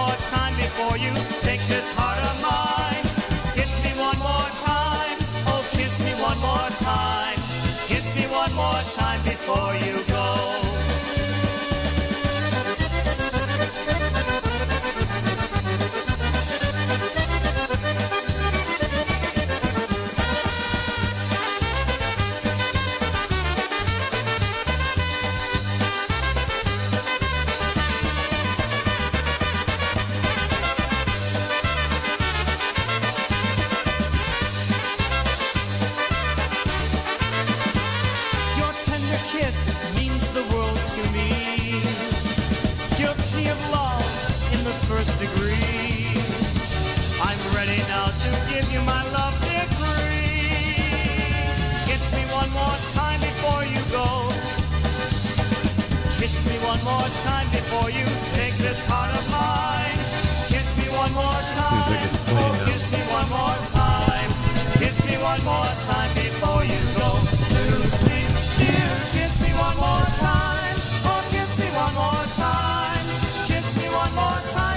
more time before you take this heart of mine. Kiss me one more time, oh kiss me one more time. Kiss me one more time before you go. First degree. I'm ready now to give you my love degree. Kiss me one more time before you go. Kiss me one more time before you take this heart of mine. Kiss me one more time. Oh, kiss me one more time. Kiss me one more time before you go. Too sweet, dear. Kiss me one more time. Oh, kiss me one more time. Kiss me one more time.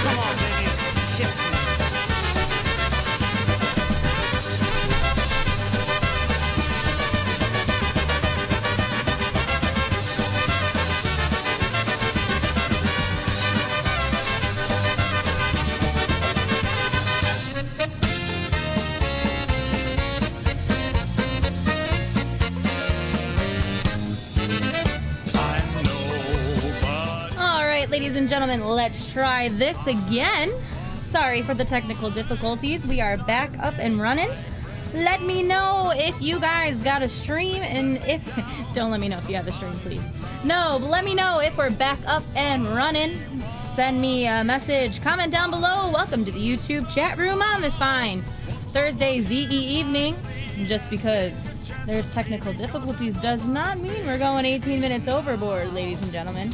Come on, baby, kiss me. Ladies and gentlemen, let's try this again. Sorry for the technical difficulties. We are back up and running. Let me know if you guys got a stream, and if... Don't let me know if you have a stream, please. No, but let me know if we're back up and running. Send me a message, comment down below. Welcome to the YouTube chat room on this fine Thursday ZE evening. Just because there's technical difficulties does not mean we're going 18 minutes overboard, ladies and gentlemen.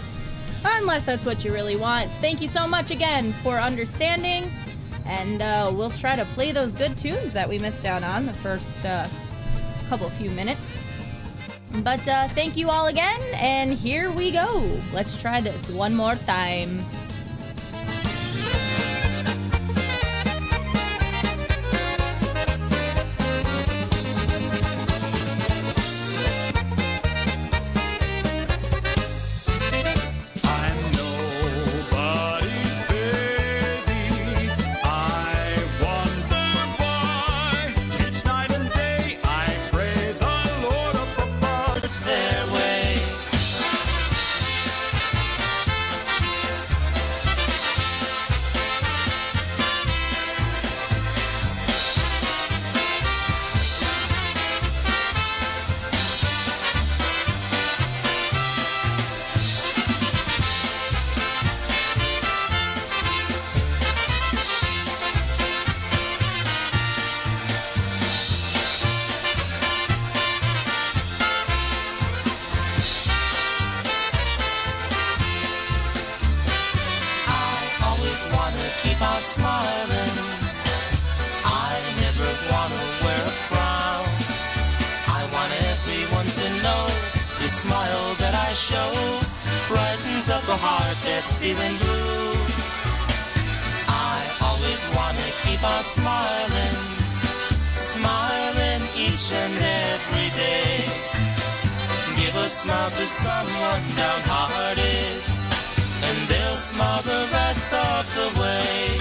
Unless that's what you really want. Thank you so much again for understanding. And we'll try to play those good tunes that we missed out on the first few minutes. But thank you all again, and here we go. Let's try this one more time. Their way. Smiling, I never wanna wear a frown. I want everyone to know the smile that I show brightens up a heart that's feeling blue. I always wanna keep on smiling, smiling each and every day. Give a smile to someone downhearted, and they'll smile the rest of the way.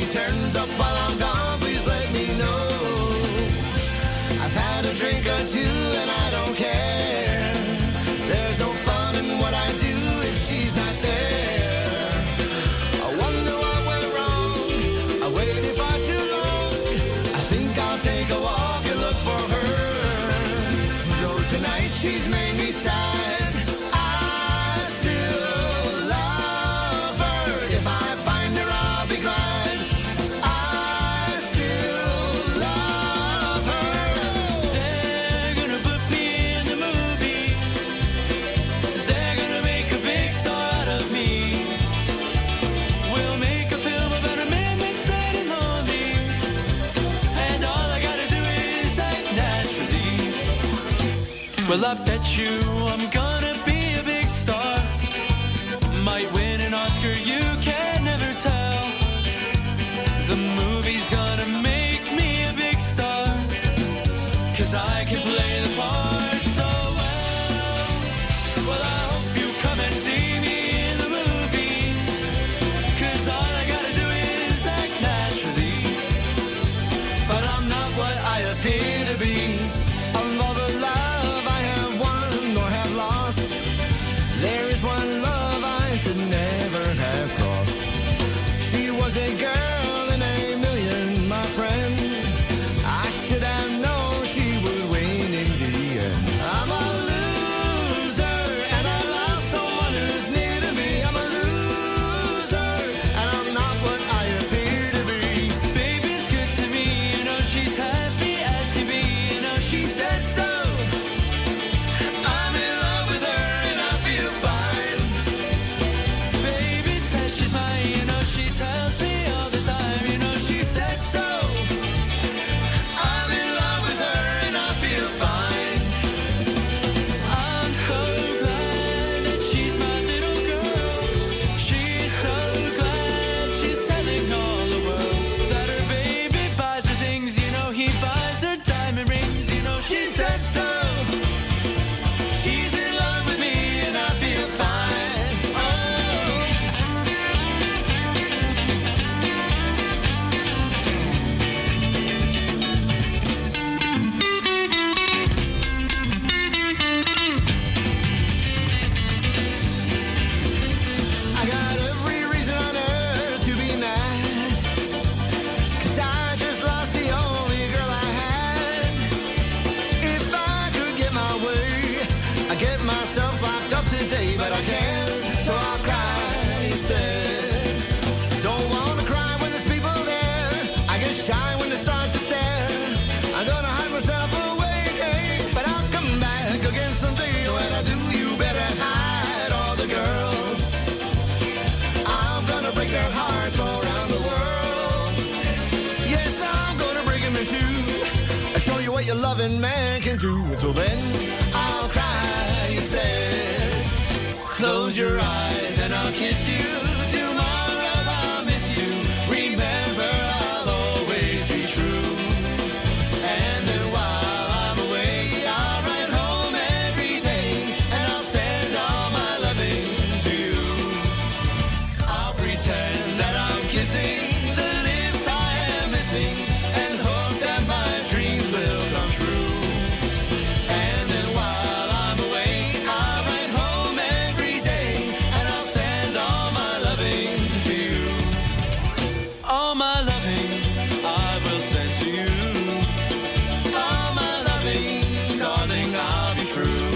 turns up while I'm gone, please let me know. I've had a drink or two and I don't care. There's no fun in what I do if she's not there. I wonder what went wrong. I waited far too long. I think I'll take a walk and look for her. Though tonight she's made me sad, I still love her. If I find her, I'll be glad. I still love her. They're gonna put me in the movies. They're gonna make a big star out of me. We'll make a film about a man that's sad and lonely, and all I gotta do is act naturally. Well, I bet you I'm gonna be a big star. Might win an Oscar, you can never tell. The movie's gonna make me a big star, 'cause I can play the part so well. Well, I hope you come and see me in the movies, 'cause all I gotta do is act naturally. But I'm not what I appear to be. Of all the love I have won or have lost, there is one love I should never have crossed. She was a girl in a million, my friend. I should have known she would win in the end. I'm a loser and I lost someone who's near to me. I'm a loser and I'm not what I appear to be. Baby's good to me, you know she's happy as can be, you know she said so. I'm in love with her and I feel fine. Baby says she's mine, you know she tells me all the time, you know she said so. I'm in love with her and I feel fine. I'm so glad that she's my little girl. She's so glad she's telling all the world that her baby buys her things, you know he buys her diamond rings, you know she said so. She's in love with me and I feel fine. Oh. I got every reason on earth to be mad, 'cause I just lost the only girl I had. If I could get my way, I'd get myself locked up today, but I can't, so I'll cry instead. Don't wanna cry when there's people there. I get shy when they start to stare. I'm gonna hide myself away, but I'll come back again someday. When I do, you better hide all the girls. I'm gonna break their hearts all around the world. Yes, I'm gonna break them in two. I'll show you what your loving man can do. Until then, I'll cry instead. Close your eyes and I'll kiss you. Tomorrow I'll miss you. Remember, I'll always be true. And then while I'm away, I'll write home every day, and I'll send all my loving to you. I'll pretend that I'm kissing the lips I am missing, and hope that my dreams will come true. And then while I'm away, I'll write home every day, and I'll send all my loving to you. All my loving I will send to you. All my loving, darling, I'll be true.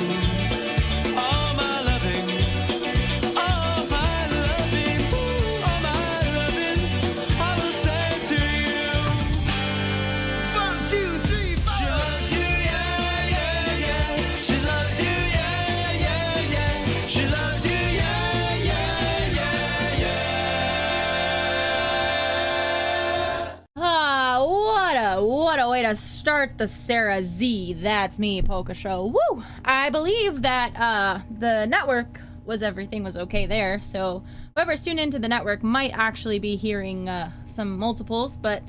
All my loving, all my loving, all my loving, I will send to you. 1, 2, 3, 4. She loves you, yeah, yeah, yeah. She loves you, yeah, yeah, yeah. She loves you, yeah, yeah, yeah, yeah. What a way to start the SareZee. That's me, Polka Show. Woo! I believe that the network everything was okay there, so whoever's tuned into the network might actually be hearing some multiples, but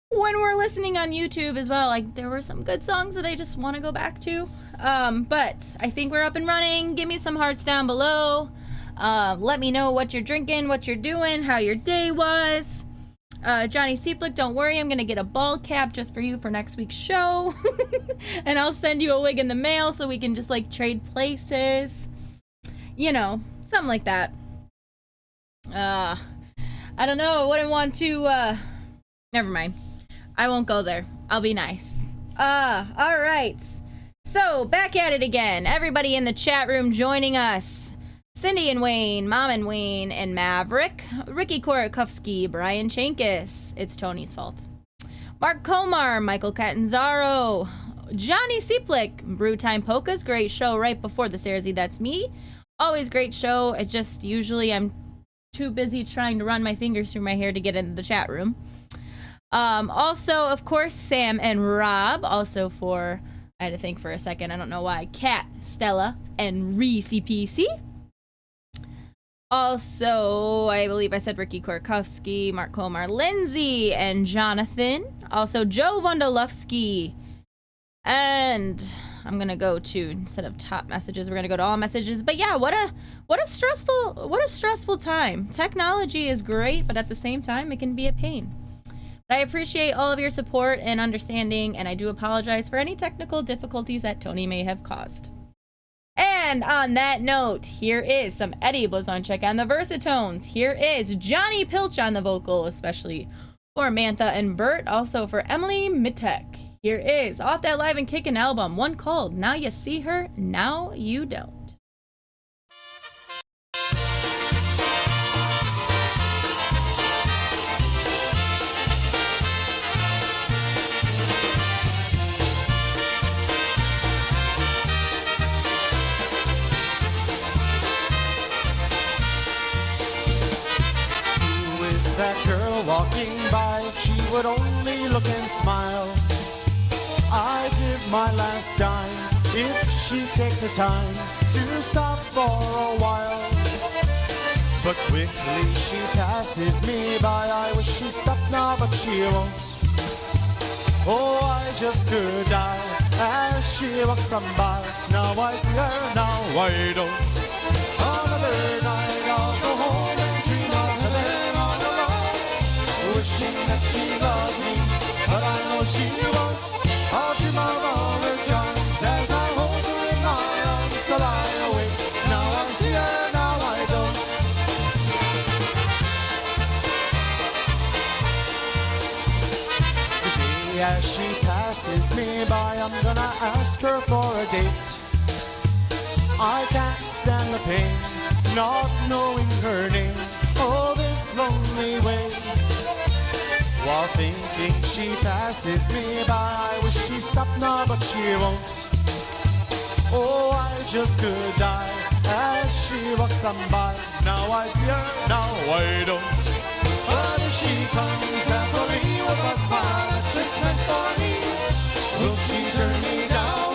when we're listening on YouTube as well, like, there were some good songs that I just want to go back to. But I think we're up and running. Give me some hearts down below. Let me know what you're drinking, what you're doing, how your day was. Johnny Seeplick, don't worry, I'm gonna get a bald cap just for you for next week's show. And I'll send you a wig in the mail so we can just like trade places. You know, something like that. I don't know, I wouldn't want to, never mind. I won't go there. I'll be nice. Alright. So, back at it again. Everybody in the chat room joining us. Cindy and Wayne, Mom and Wayne, and Maverick, Ricky Korakowski, Brian Chankis, it's Tony's fault, Mark Komar, Michael Catanzaro, Johnny Seeplick, Brewtime Polka's great show right before the SareZee, that's me. Always great show. It just usually I'm too busy trying to run my fingers through my hair to get into the chat room. Also, of course, Sam and Rob. Also for, I had to think for a second, I don't know why, Kat, Stella, and Reese PC. Also, I believe I said Ricky Korakowski, Mark Komar, Lindsay, and Jonathan. Also, Joe Vondolowski. And I'm gonna go to, instead of top messages, we're gonna go to all messages. But yeah, what a stressful time. Technology is great, but at the same time, it can be a pain. But I appreciate all of your support and understanding, and I do apologize for any technical difficulties that Tony may have caused. And on that note, here is some Eddie Blazonczyk on the Versatones. Here is Johnny Pilch on the vocal, especially for Mantha and Bert, also for Emily Mitek. Here is, off that Live and Kickin' album, one called Now You See Her, Now You Don't. That girl walking by, if she would only look and smile, I'd give my last dime if she'd take the time to stop for a while. But quickly she passes me by, I wish she stopped now but she won't. Oh, I just could die as she walks on by. Now I see her, now I don't. Another night I'll go home and dream of heaven all alone, wishing that she loved me, but I know she won't. I'll dream of all her charms as I hold her in my arms till I awake. Now I see her, now I don't. Today as she passes me by, I'm gonna ask her for a date. I can't stand the pain, not knowing her name. Oh, this lonely way. While thinking she passes me by, I wish she stopped now but she won't. Oh, I just could die as she walks on by. Now I see her, now I don't. But if she comes after me with a smile that's just meant for me, will she turn me down?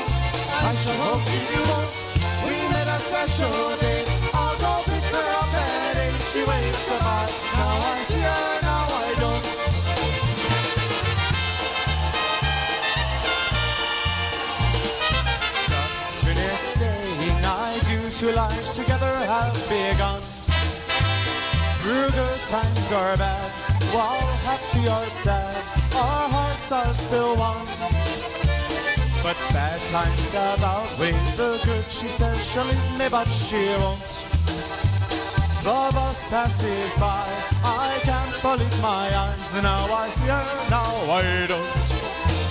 I sure hope she won't. We made a special date, I'll go pick her up at 8. She waves goodbye, now I see her, now I don't. Saying I do, two lives together have begun. Through good times or bad, while happy or sad, our hearts are still one. But bad times have outweighed the good. She says she'll leave me but she won't. The bus passes by, I can't believe my eyes. Now I see her, now I don't.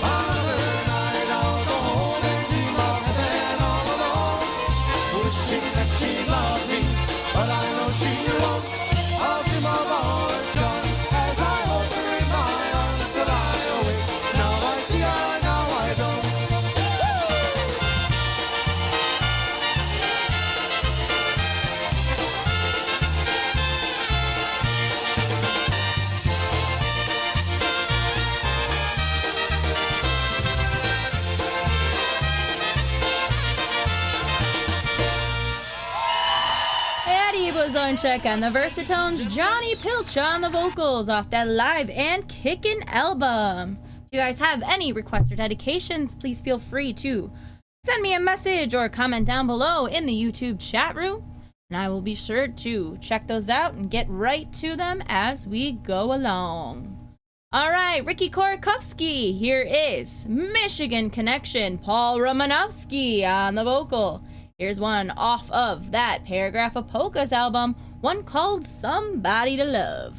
Another night I'll go home and dream of heaven all alone, wishing that she loved me, but I know she won't. I'll dream of all her charms as I hold her in my arms till I awake. Now I see her, now I don't. Blazonczyk on the Versatones, Johnny Pilch on the vocals off that Live and Kickin' album. If you guys have any requests or dedications, please feel free to send me a message or comment down below in the YouTube chat room, and I will be sure to check those out and get right to them as we go along. All right, Ricky Korakowski. Here is Michigan Connection, Paul Romanowski on the vocal. Here's one off of that Paragraph of Polka's album, one called Somebody to Love.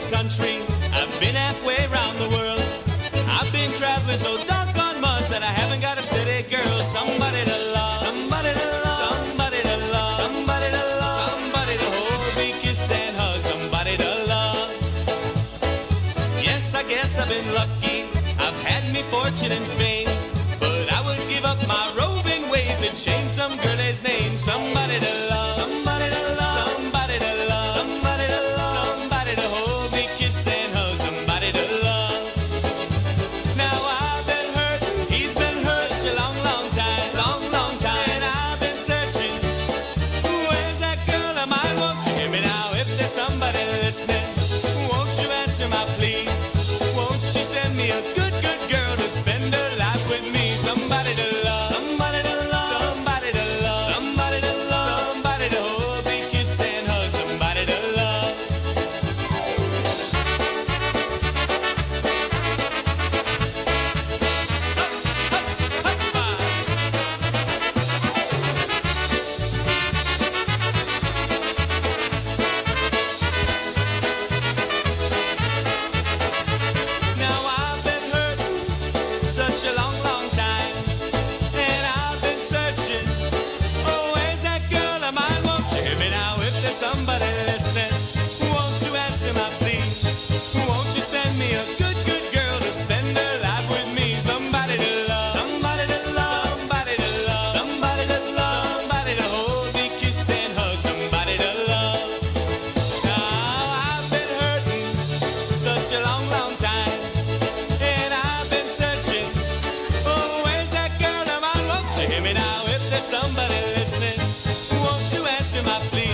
Country. I've been halfway around the world. I've been traveling so doggone much that I haven't got a steady girl. Somebody to love, somebody to love, somebody to love, somebody to love, somebody to hold me, kiss and hug, somebody to love. Yes, I guess I've been lucky. I've had me fortune and fame, but I would give up my roving ways to change some girl's name. Somebody to love, somebody to love, somebody to love, somebody to love, somebody to hold. Won't you answer my plea? Won't you send me a good, good girl to spend her life with me? Somebody to love, somebody to love, somebody to love, somebody to love, somebody to hold me, kiss and hug, somebody to love. Somebody listening, won't you answer my plea?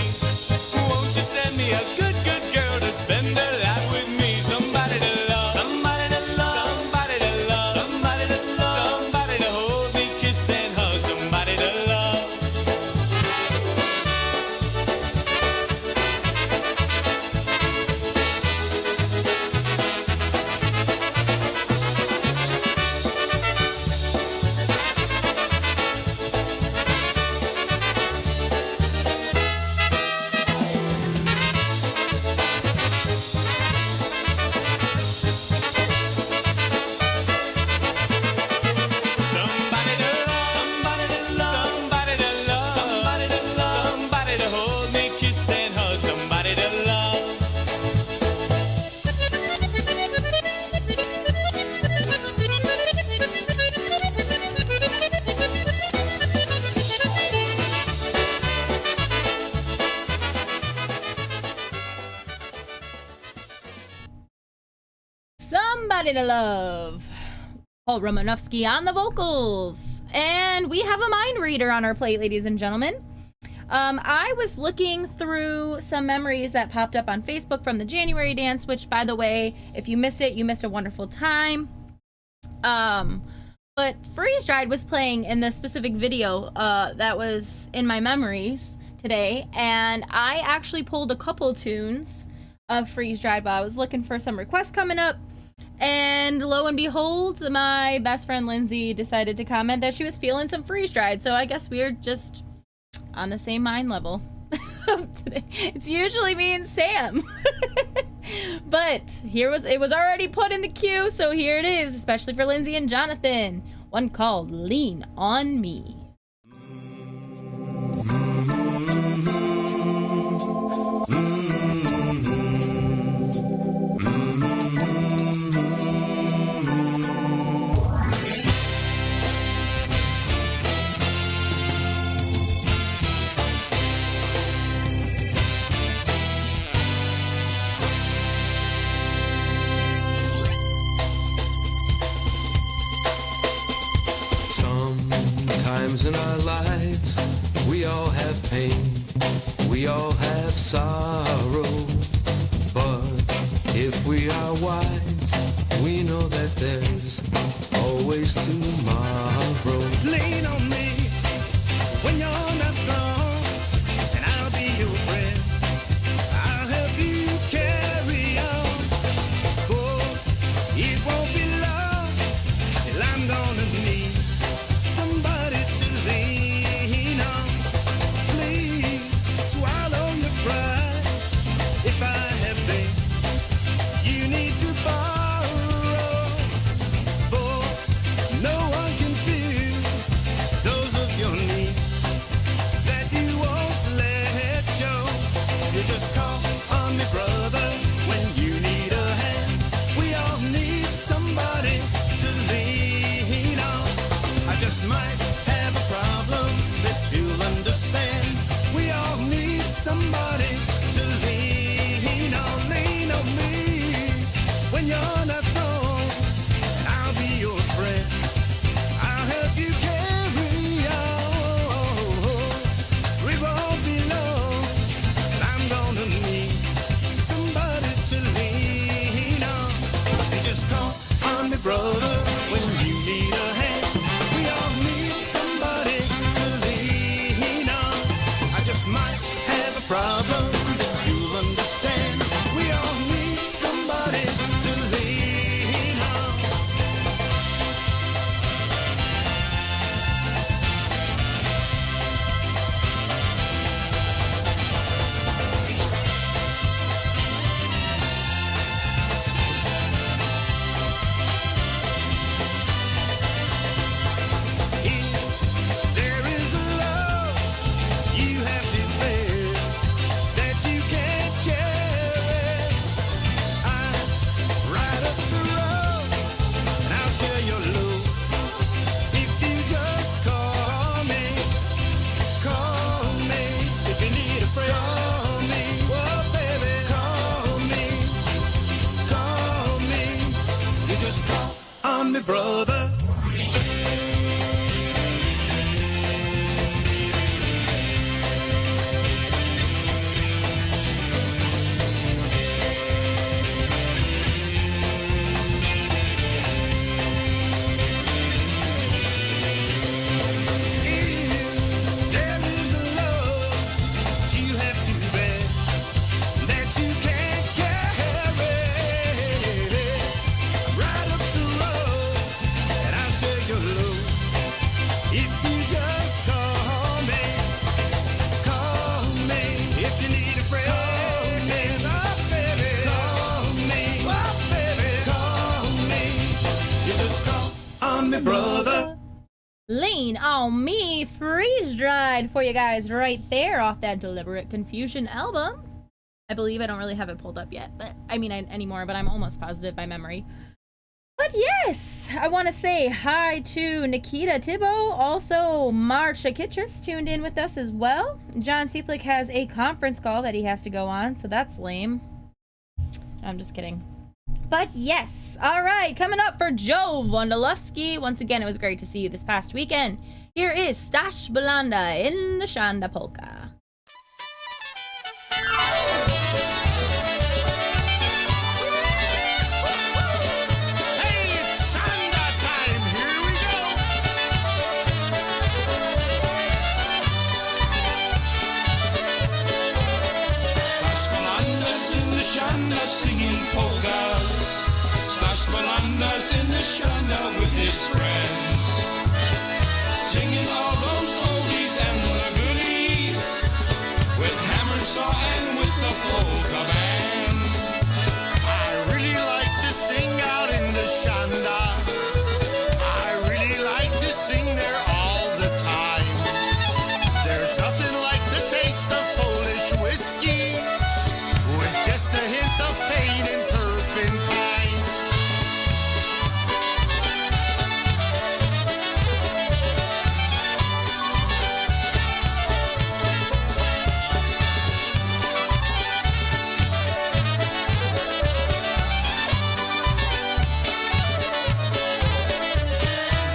Won't you send me a good, good girl to spend her life with me? Somebody to love, somebody to love, somebody to love, somebody to love, somebody to hold me, kiss and hug, somebody to love. Somebody to Love. Paul Romanowski on the vocals. And we have a mind reader on our plate, ladies and gentlemen. I was looking through some memories that popped up on Facebook from the January dance, which, by the way, if you missed it, you missed a wonderful time. But Freeze Dried was playing in the specific video that was in my memories today, and I actually pulled a couple tunes of Freeze Dried while I was looking for some requests coming up. And lo and behold, my best friend Lindsay decided to comment that she was feeling some Freeze Dried. So I guess we're just on the same mind level today. It's usually me and Sam. But it was already put in the queue, so here it is, especially for Lindsay and Jonathan. One called Lean on Me. In our lives, we all have pain, we all have sorrow. somebody to lean on me. When you're not strong, I'll be your friend. I'll help you carry on. We won't be long, but I'm gonna need somebody to lean on. You just call on me, brother, when you need a hand. We all need somebody to lean on. I just might have a problem that you'll understand. We all need somebody to lean on. There is a love you have to bear that you can't carry. I'm right up the road and I'll share your load. If you just call me if you need a friend. Call me, oh baby, call me. You just call on me, brother. There is a love that you have to bear that you can't carry. Right up the road and I'll share your load. If you just call me if you need a friend. Call me. You just call on me, brother. Lean on Me, Freeze Dried for you guys right there off that Deliberate Confusion album. I believe I don't really have it pulled up yet, but anymore, but I'm almost positive by memory. But yes, I want to say hi to Nikita Thibault, also Marsha Kitchers tuned in with us as well. John Seplick has a conference call that he has to go on, so that's lame. I'm just kidding. But yes, all right, coming up for Joe Wondolowski. Once again, it was great to see you this past weekend. Here is Stash Belanda in the Shanda Polka. Hey, it's Shanda time. Here we go. Stash Belanda's in the Shanda singing polkas. Stash Belanda's in the Shanda with his friends. Singing all those oldies and the goodies. With hammer saw and with the polka band. I really like to sing out in the Shanda. I really like to sing there all the time. There's nothing like the taste of Polish whiskey with just a hint of pain and turpentine.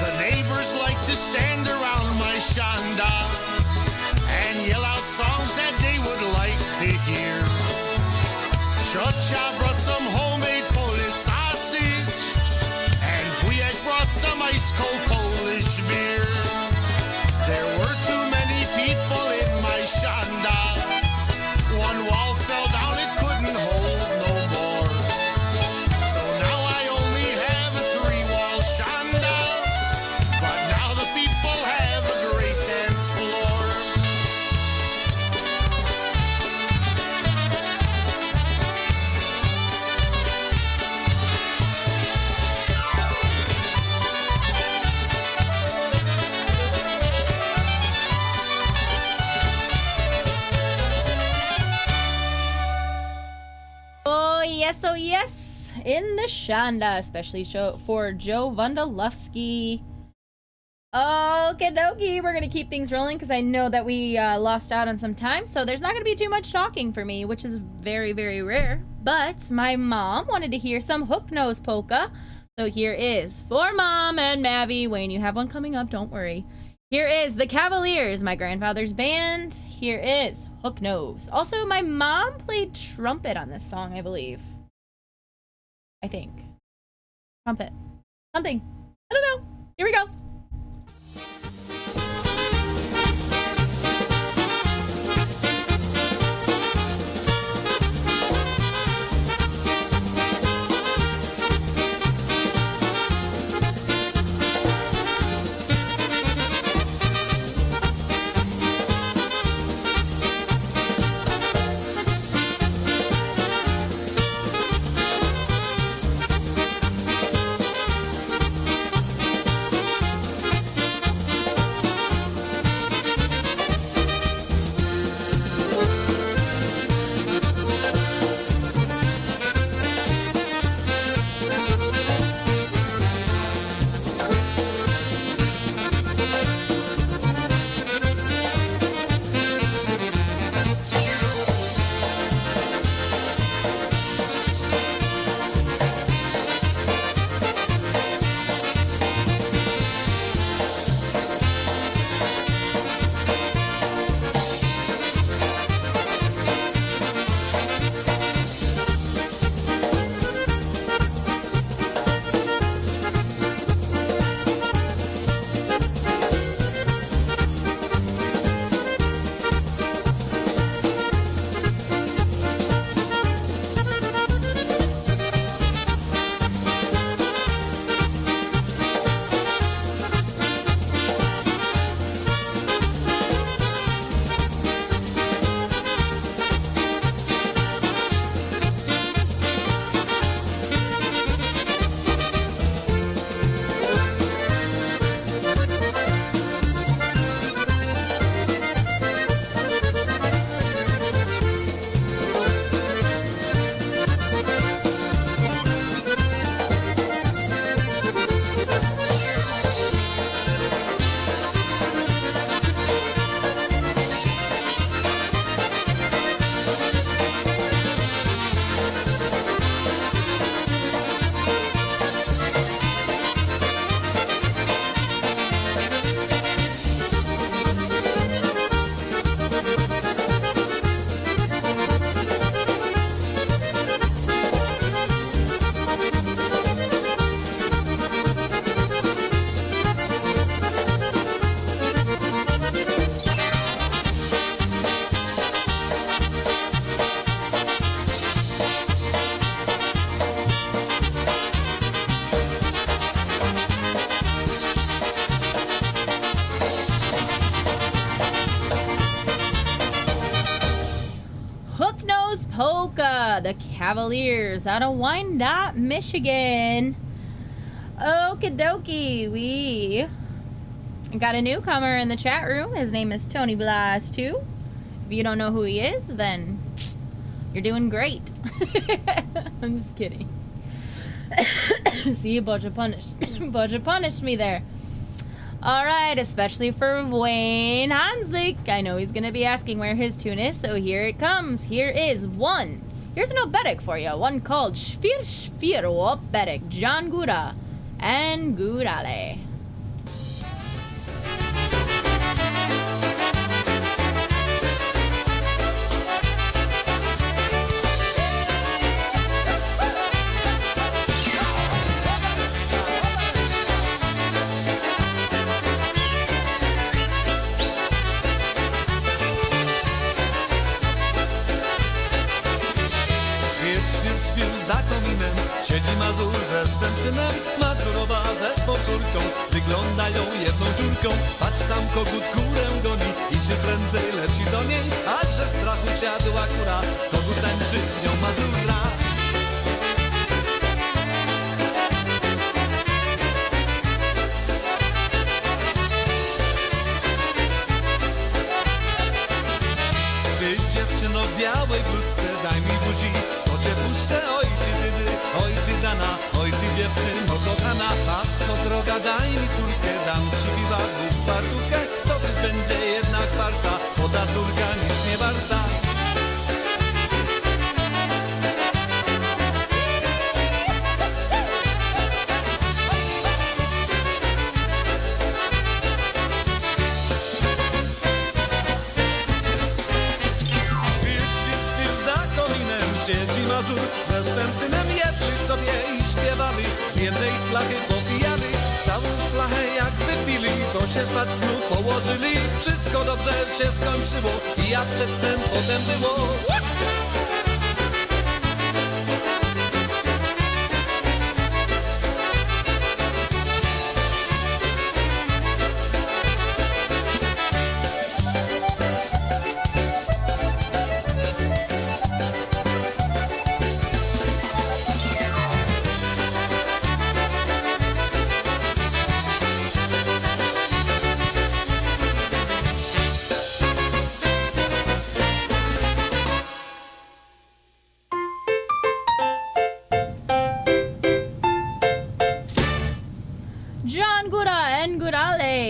The neighbors like to stand around my Shanda and yell out songs that they would like to hear. Ciocia brought some homemade Polish sausage, and Wujek brought some ice cold Polish beer. There were too many people in my Shanda. One wall fell down, it couldn't hold no more. So now I only have a 3-wall Shanda, but now the people have a great dance floor. Oh yes, in the Shanda, especially for Joe Wondolowski. Okie dokie, we're gonna keep things rolling because I know that we lost out on some time, so there's not gonna be too much talking for me, which is very, very rare. But my mom wanted to hear some hook nose polka, so here is for Mom and Mavi. Wayne, you have one coming up, don't worry. Here is the Cavaliers, my grandfather's band. Here is Hook Nose. Also, my mom played trumpet on this song, I believe. I think. Trumpet. Something. I don't know. Here we go. Polka, the Cavaliers out of Wyandotte, Michigan. Okie dokie, we got a newcomer in the chat room. His name is Tony Blas 2. If you don't know who he is, then you're doing great. I'm just kidding. See, Budget punished me there. All right, especially for Wayne Hanslick. I know he's going to be asking where his tune is, so here it comes. Here is one. Here's an oberek for you. One called Shvir Shvir Oberek, John Gura and Gurale. Za kominem siedzi Mazur ze swym synem, Mazurowa ze swą córką, wyglądają jedną dziurką. Patrz tam, kogut kurę goni i się prędzej leci do niej, aż ze strachu siadła kura, kogut tańczy z nią Mazura. Ty, dziewczyno w białej bluzce, daj mi buzi, to cię puszczę, oj ty dydy. Oj ty Dana, oj ty dziewczyno kochana, no droga daj mi córkę, dam ci biwak lub fartuchę, dosyć będzie jednak warta, bo ta córka nic nie warta. Siedzi Mazur ze swym synem, jedli sobie i śpiewali, z jednej flachy popijali, całą flachę jak wypili, to się spać znów położyli, wszystko dobrze się skończyło i jak przedtem potem było.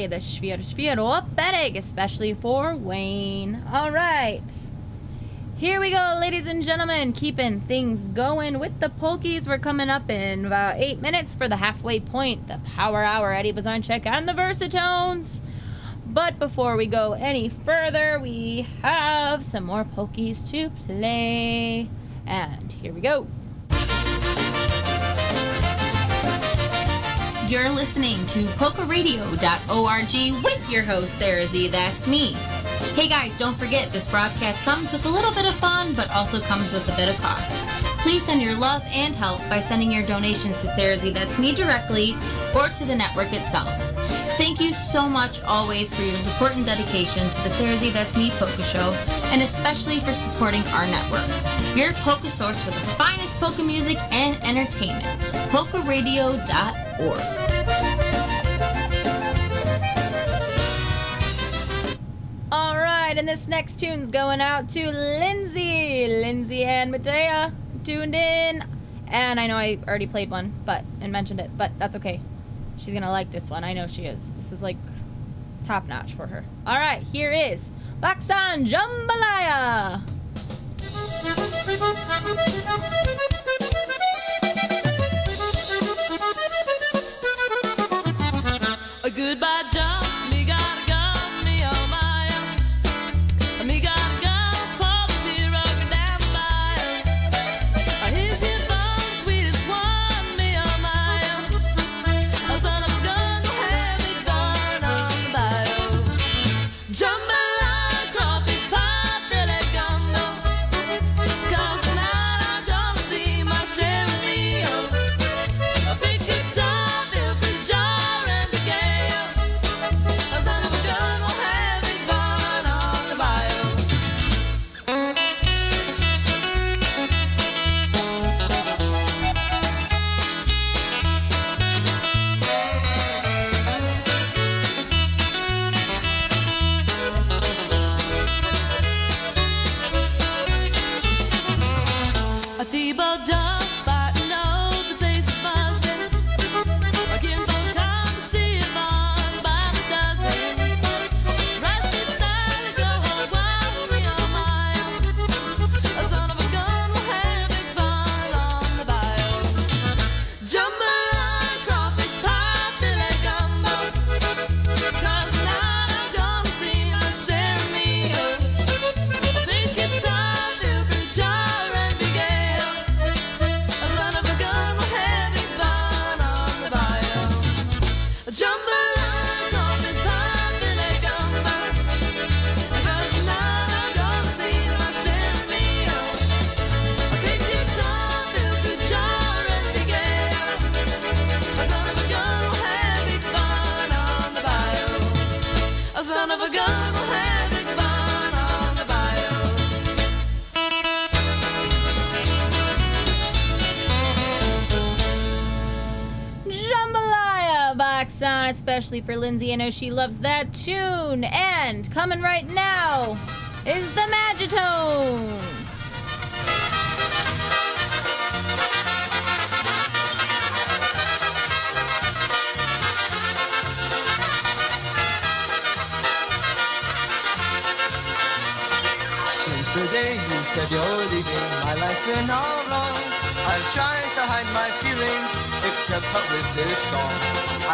The Świero Pereg, especially for Wayne. All right. Here we go, ladies and gentlemen, keeping things going with the polkies. We're coming up in about 8 minutes for the halfway point, the power hour. Eddie Bazonchek and the Versatones. But before we go any further, we have some more polkies to play. And here we go. You're listening to PolkaRadio.org with your host, SareZee, that's me. Hey guys, don't forget, this broadcast comes with a little bit of fun, but also comes with a bit of cost. Please send your love and help by sending your donations to SareZee, that's me directly, or to the network itself. Thank you so much always for your support and dedication to the SareZee, that's me polka show, and especially for supporting our network. Your polka source for the finest polka music and entertainment. PolkaRadio.org. All right, and this next tune's going out to Lindsay and Medea tuned in. And I know I already played one and mentioned it, but that's okay. She's gonna like this one. I know she is. This is like top notch for her. All right, here is Baksan Jambalaya. Goodbye, John. Me gotta go, me oh my oh. Me gotta go, pour the beer rockin' down the mile. Here's your phone, sweetest one, me oh my oh. Son of a gun, go have me gone on the bayou. Jambalaya, crawfish pie, filet gumbo. 'Cause tonight I'm gonna see my share of meal. A big guitar, feel free jar and the gale. Son of a gun, we'll have it gone on the bayou. A feeble dog fighting out, the place is buzzing. Again, folk come to see it on by the dozen. Rusted style, go home wild, me oh my oh. A son of a gun, will have big fun on the bayou. Jambalaya, crawfish pie, filet gumbo. 'Cause tonight I'm gonna see my share of meal. A big guitar, feel free jar and big ale. A son of a gun, will have big fun on the bayou. Jambalaya, crawfish pie, filet gumbo. 'Cause tonight I'm gonna see my share of meal. A big guitar, feel free jar and big ale. A son of a gun, will have big fun on the bayou. A son of a gun, will have big fun on the bayou. Jambalaya Baksan, especially for Lindsay. I know she loves that tune. And coming right now is the Magitones. said you're leaving, my life's been all wrong. I've tried to hide my feelings, except but with this song.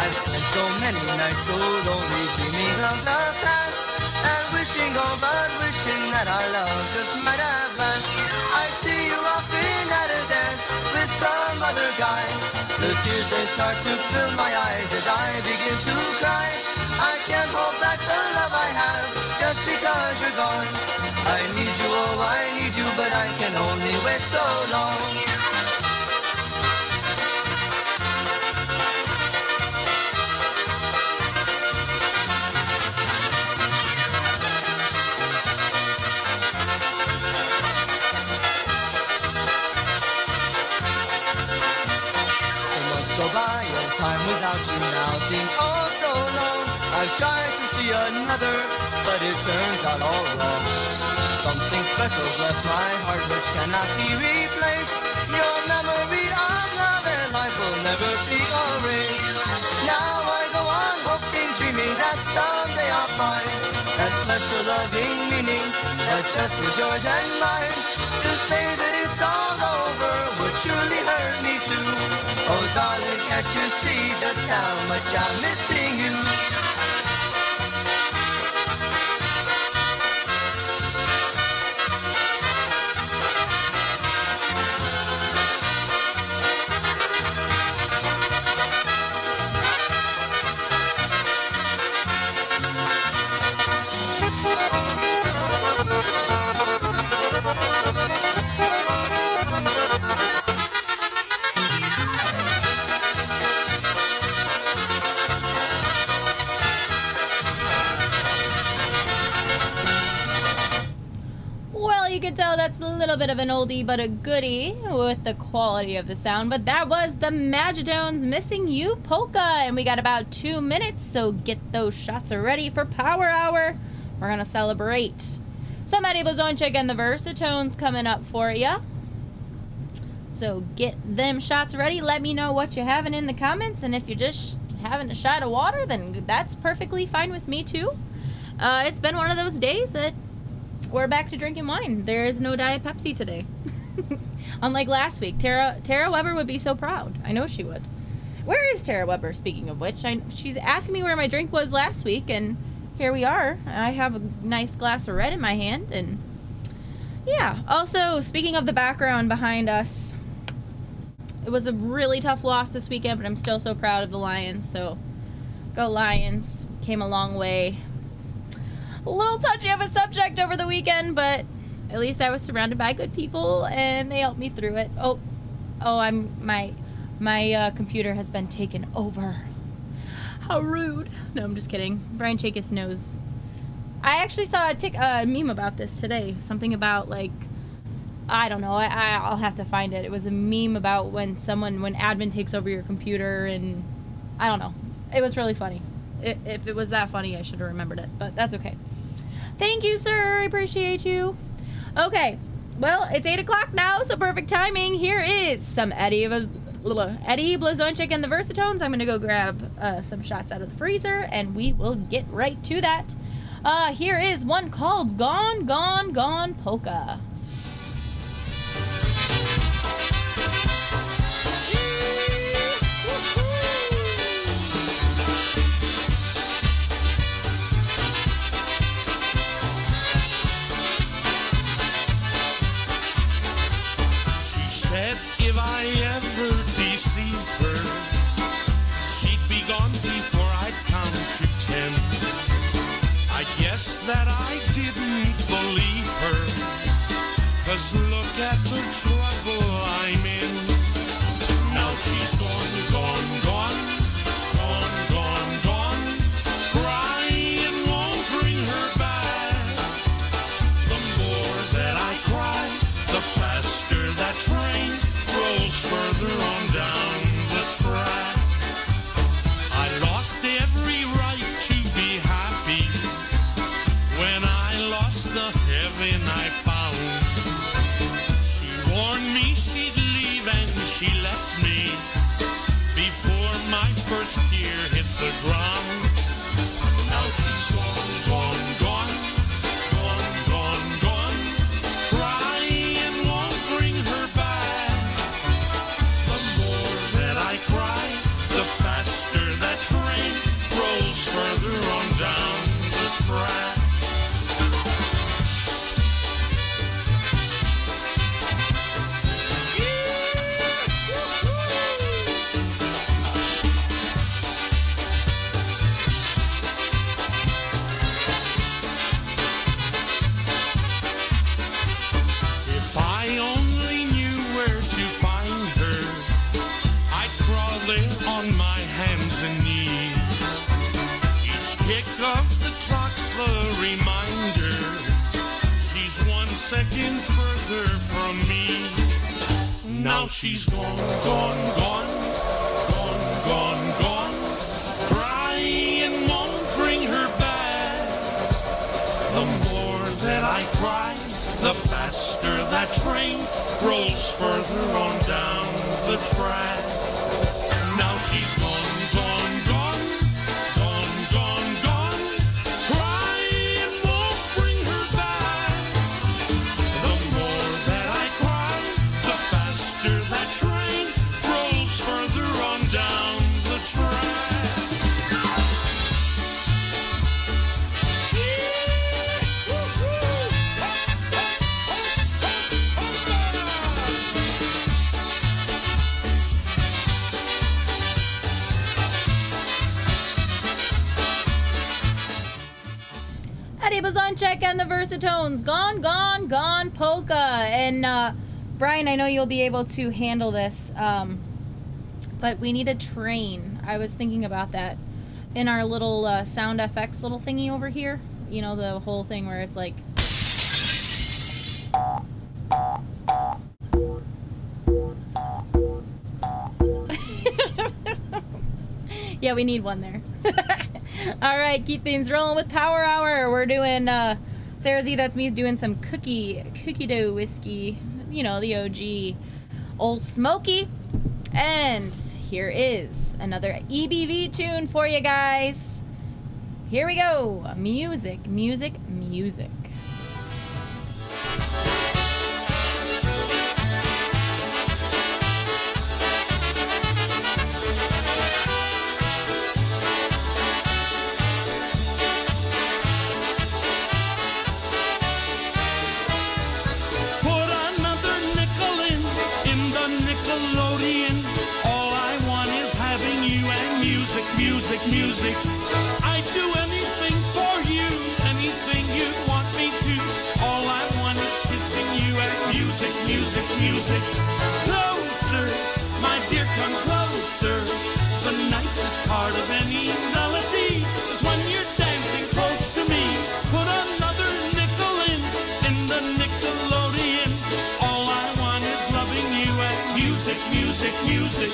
I've spent so many nights so lonely, dreaming of the past, and wishing, oh but wishing that our love just might have last. I see you off in at a dance with some other guy. The tears they start to fill my eyes as I begin to cry. I can't hold back the love I have just because you're gone. I need you, oh I need you, but I can only wait so long. Go by, and time without you now seems oh so long. I've tried to see another, but it turns out all wrong. Something special's left my heart which cannot be replaced. Your memory of love and life will never be erased. Now I go on hoping, dreaming that someday I'll find that special loving meaning that just was yours and mine. To say that it's all over would truly hurt me too. Oh darling, can't you see just how much I'm missing you? You can tell that's a little bit of an oldie but a goodie with the quality of the sound, but that was the Magitones Missing You Polka, and we got about 2 minutes, so get those shots ready for Power Hour. We're gonna celebrate some Eddie Blazonczyk and the Versatones coming up for ya, so get them shots ready. Let me know what you're having in the comments, and if you're just having a shot of water, then that's perfectly fine with me too. It's been one of those days that we're back to drinking wine. There is no Diet Pepsi today. Unlike last week. Tara Weber would be so proud. I know she would. Where is Tara Weber, speaking of which? She's asking me where my drink was last week, and here we are. I have a nice glass of red in my hand, and yeah. Also, speaking of the background behind us, it was a really tough loss this weekend, but I'm still so proud of the Lions, so go Lions. Came a long way. A little touchy of a subject over the weekend, but at least I was surrounded by good people and they helped me through it. My computer has been taken over. How rude. No, I'm just kidding. Brian Chakis knows. I actually saw a meme about this today. Something about, like, I don't know. I'll have to find it. It was a meme about when admin takes over your computer, and I don't know. It was really funny. If it was that funny, I should have remembered it, but that's okay. Thank you, sir. I appreciate you. Okay, well, it's 8 o'clock now, so perfect timing. Here is some Eddie Blazonczyk and the Versatones. I'm going to go grab some shots out of the freezer, and we will get right to that. Here is one called Gone, Gone, Gone Polka. If I ever deceive her, she'd be gone before I'd count to 10. I guess that I didn't believe her, 'cause look at the trouble I'm in. Now she's gone, gone, gone, gone, gone, gone. Crying won't bring her back. The more that I cry, the faster that train rolls further on down the track. I lost every right to be happy when I lost the heaven I found. She warned me she'd leave and she left me before my first year hit the ground. Now she's gone, gone, gone, gone, gone, gone. Crying of the clock's the reminder. She's 1 second further from me. Now she's gone, gone, gone, gone, gone, gone. Crying won't bring her back. The more that I cry, the faster that train rolls further on down the track. Now she's gone, gone, gone, gone, gone, gone. Crying won't bring her back. The more that I cry, the faster that train rolls further on down the track. Eddie Bazonchek and the Versatones. Gone, gone, gone, polka. And Brian, I know you'll be able to handle this, but we need a train. I was thinking about that in our little sound FX little thingy over here. You know, the whole thing where it's like... Yeah, we need one there. All right, keep things rolling with Power Hour. We're doing SareZee, that's me, doing some cookie dough whiskey. You know, the OG Old Smoky. And here is another EBV tune for you guys. Here we go. Music, music, music. Music, music, I'd do anything for you, anything you'd want me to. All I want is kissing you and music, music, music. Closer, my dear, come closer. The nicest part of any melody is when you're dancing close to me. Put another nickel in the Nickelodeon. All I want is loving you and music, music, music.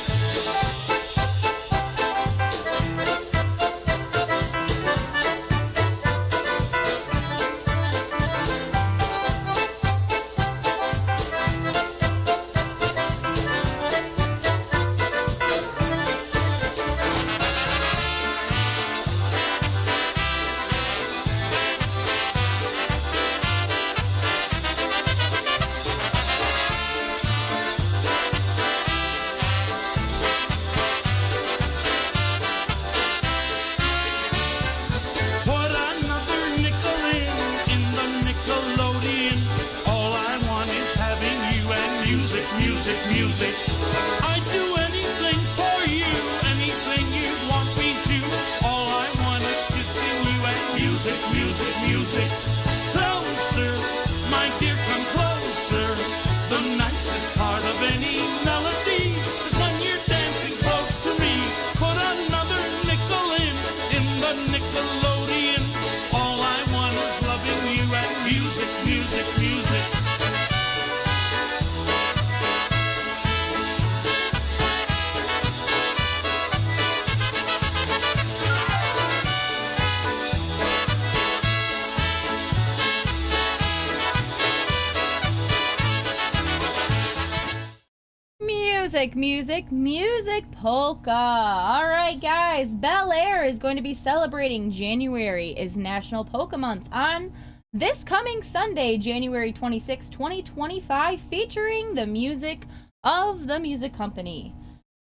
Music, polka. All right, guys. Bel Air is going to be celebrating January is National Polka Month on this coming Sunday, January 26, 2025, featuring the music of the music company.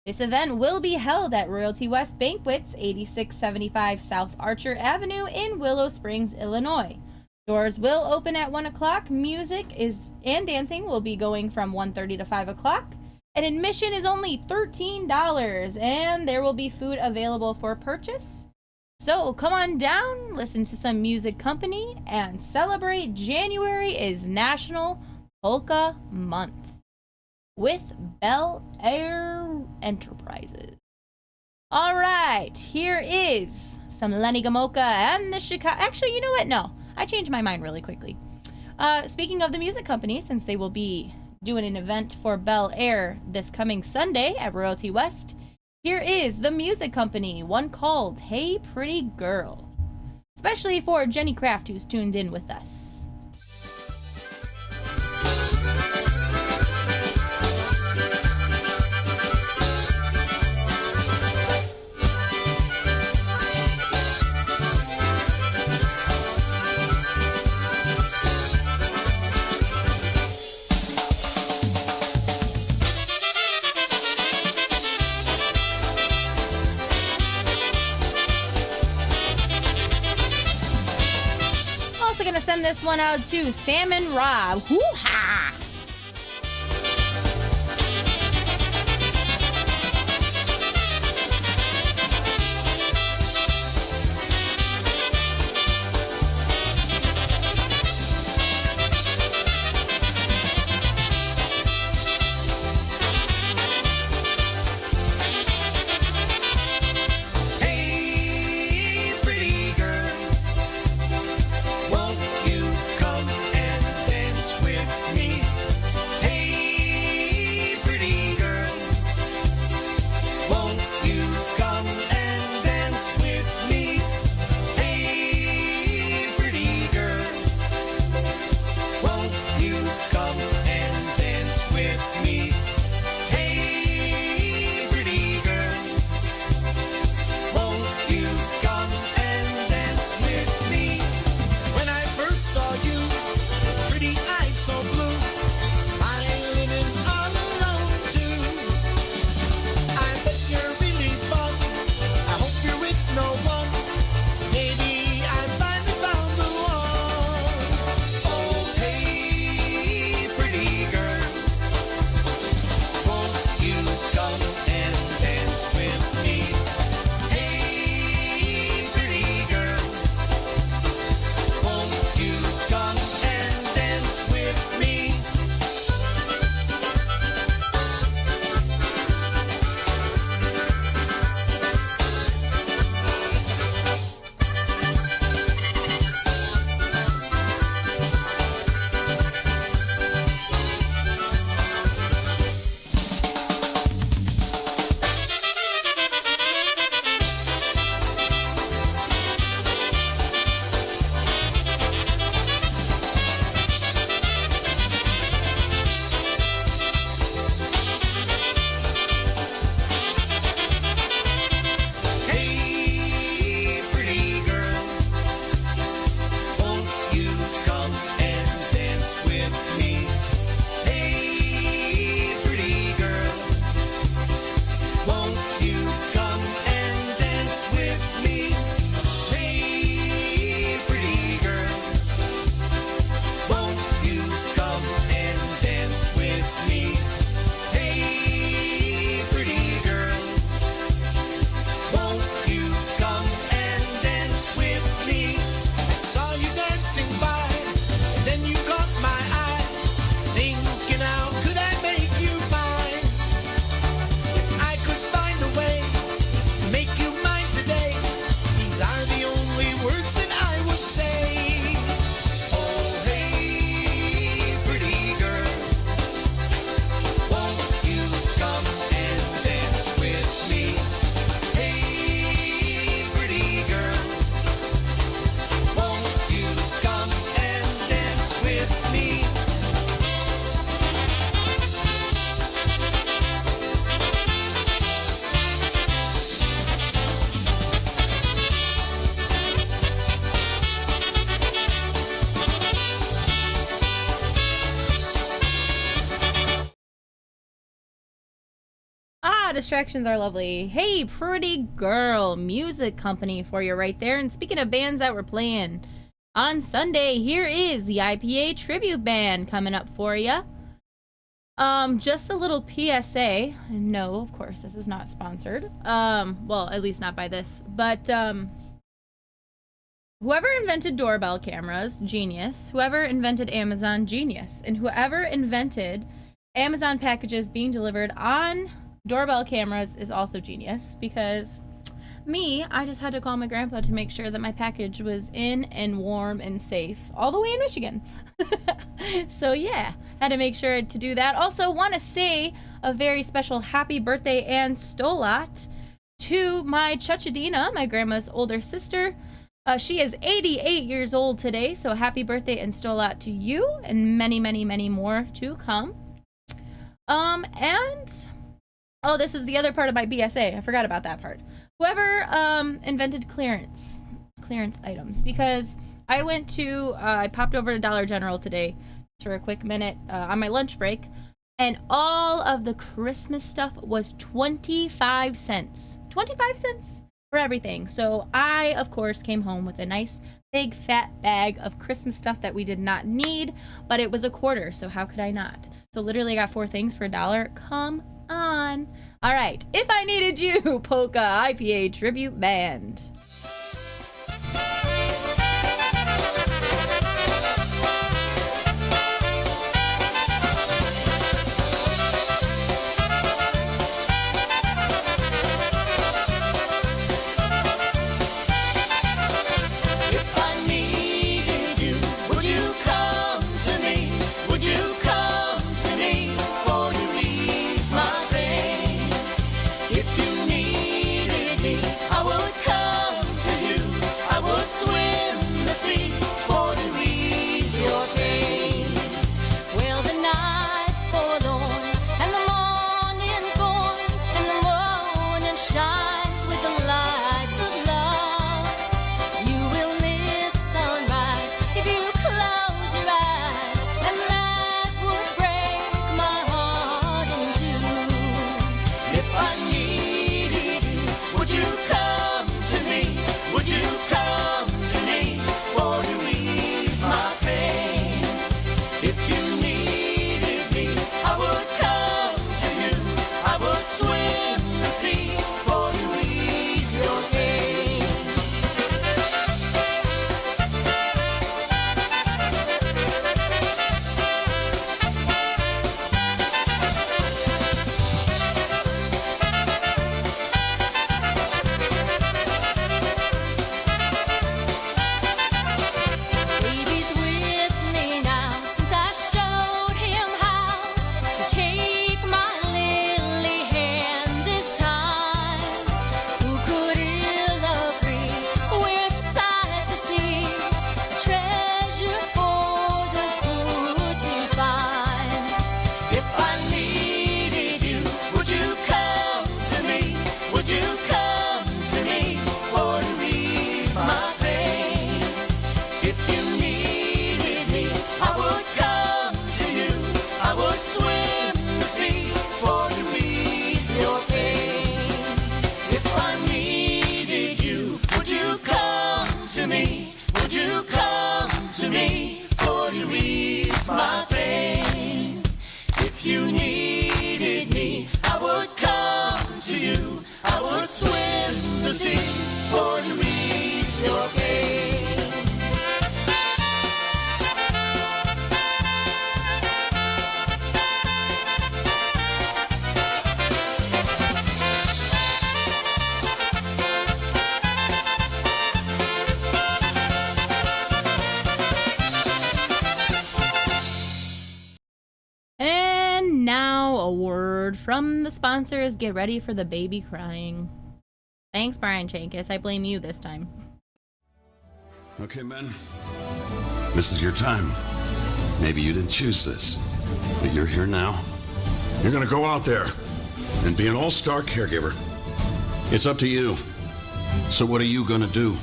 This event will be held at Royalty West Banquets, 8675 South Archer Avenue in Willow Springs, Illinois. Doors will open at 1 o'clock. Music and dancing will be going from 1:30 to 5 o'clock. And admission is only $13, and there will be food available for purchase. So come on down, listen to some music company, and celebrate January is National Polka Month with Bel Air Enterprises. All right, here is some Lenny Gomulka and the Chicago. Actually, you know what? No, I changed my mind really quickly. Speaking of the music company, since they will be doing an event for Bel Air this coming Sunday at Royalty West, here is the music company, one called Hey Pretty Girl. Especially for Jenny Kraft, who's tuned in with us. Send this one out to Sam and Rob. Hoo-ha! Distractions are lovely. Hey Pretty Girl, music company for you right there. And speaking of bands that we're playing on Sunday, here is the IPA tribute band coming up for you. Just a little PSA. No, of course, this is not sponsored. Well, at least not by this. But whoever invented doorbell cameras, genius. Whoever invented Amazon, genius. And whoever invented Amazon packages being delivered on doorbell cameras is also genius because I just had to call my grandpa to make sure that my package was in and warm and safe all the way in Michigan. So yeah, had to make sure to do that. Also want to say a very special happy birthday and stolat to my Chuchadina, my grandma's older sister. She is 88 years old today, so happy birthday and stolat to you and many, many, many more to come. Oh, this is the other part of my BSA. I forgot about that part. Whoever invented clearance items, because I popped over to Dollar General today for a quick minute on my lunch break, and all of the Christmas stuff was 25 cents. 25 cents for everything. So I, of course, came home with a nice big fat bag of Christmas stuff that we did not need, but it was a quarter, so how could I not? So literally I got 4 things for $1. Come on. All right, If I Needed You, Polka IPA Tribute Band. If I needed you, would you come to me? Would you come to me? For you ease my pain. If you needed me, I would come to you. I would swim the sea for to ease your pain. Well, the night's forlorn and the morning's born and the morning shines with the lights of love. You will miss sunrise if you close your eyes, and that would break my heart in two. If I needed you, would you come to me? Would you come to me for to ease my pain? If you needed me, I would come to you. I would swim the sea for to ease your pain. Baby's with me now since I showed him how to take my lily hand this time. Who could ill agree? We're sight to see, a treasure for the good to find. If I needed you, would you come to me? Would you come to me for to ease my pain? If you needed me, I would come to you. I would swim the sea for to ease your pain. If I needed you, would you come to me? Would you come to me for to ease my pain? If you needed me, I would come to you. I would swim the sea for to ease your pain. And now a word from the sponsors. Get ready for the baby crying. Thanks, Brian Chankis. I blame you this time. Okay, men. This is your time. Maybe you didn't choose this, but you're here now. You're gonna go out there and be an all-star caregiver. It's up to you. So what are you gonna do?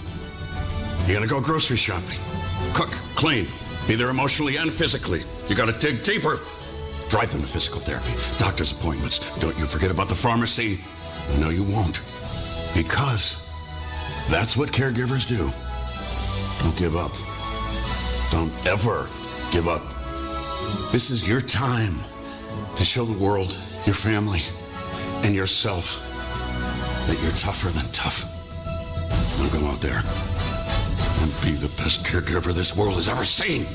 You're gonna go grocery shopping, cook, clean, be there emotionally and physically. You gotta dig deeper. Drive them to physical therapy, doctor's appointments. Don't you forget about the pharmacy. No, you won't. Because that's what caregivers do. Don't give up. Don't ever give up. This is your time to show the world, your family, and yourself that you're tougher than tough. Now go out there and be the best caregiver this world has ever seen.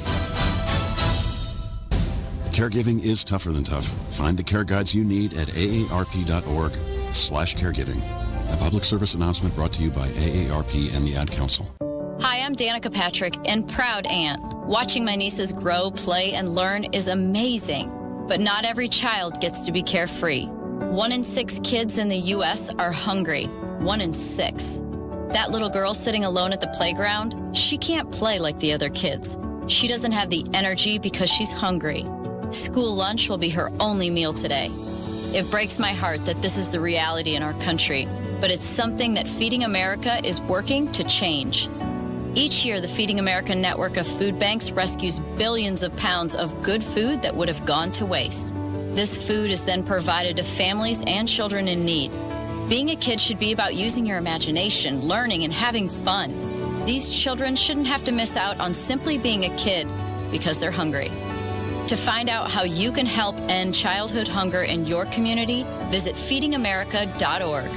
Caregiving is tougher than tough. Find the care guides you need at aarp.org/caregiving. A public service announcement brought to you by AARP and the Ad Council. Hi, I'm Danica Patrick and proud aunt. Watching my nieces grow, play, and learn is amazing. But not every child gets to be carefree. 1 in 6 kids in the U.S. are hungry. 1 in 6. That little girl sitting alone at the playground, she can't play like the other kids. She doesn't have the energy because she's hungry. School lunch will be her only meal today. It breaks my heart that this is the reality in our country, but it's something that Feeding America is working to change. Each year, the Feeding America network of food banks rescues billions of pounds of good food that would have gone to waste. This food is then provided to families and children in need. Being a kid should be about using your imagination, learning, and having fun. These children shouldn't have to miss out on simply being a kid because they're hungry. To find out how you can help end childhood hunger in your community, visit feedingamerica.org.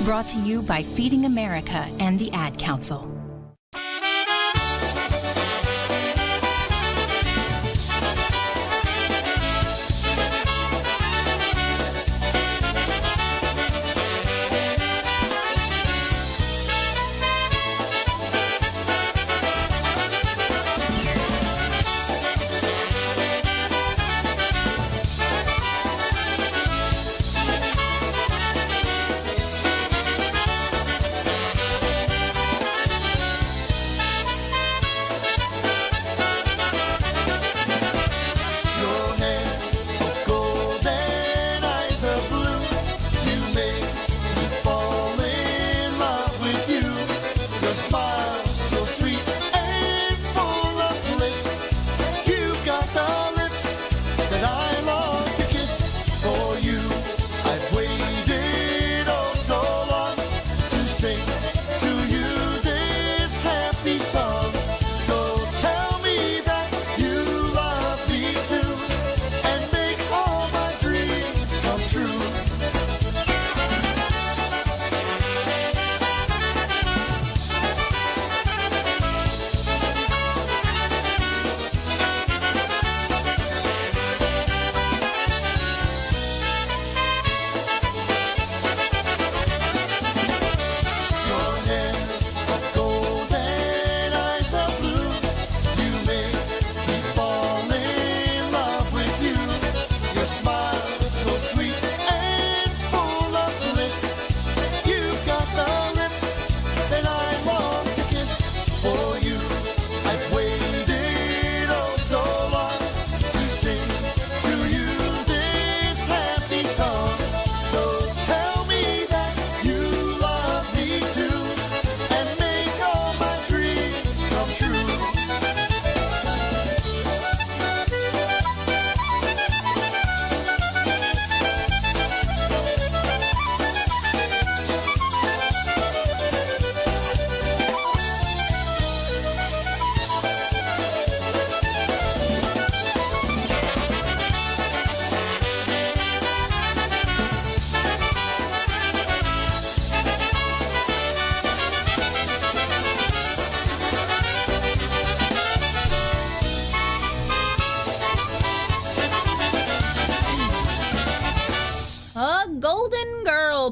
Brought to you by Feeding America and the Ad Council.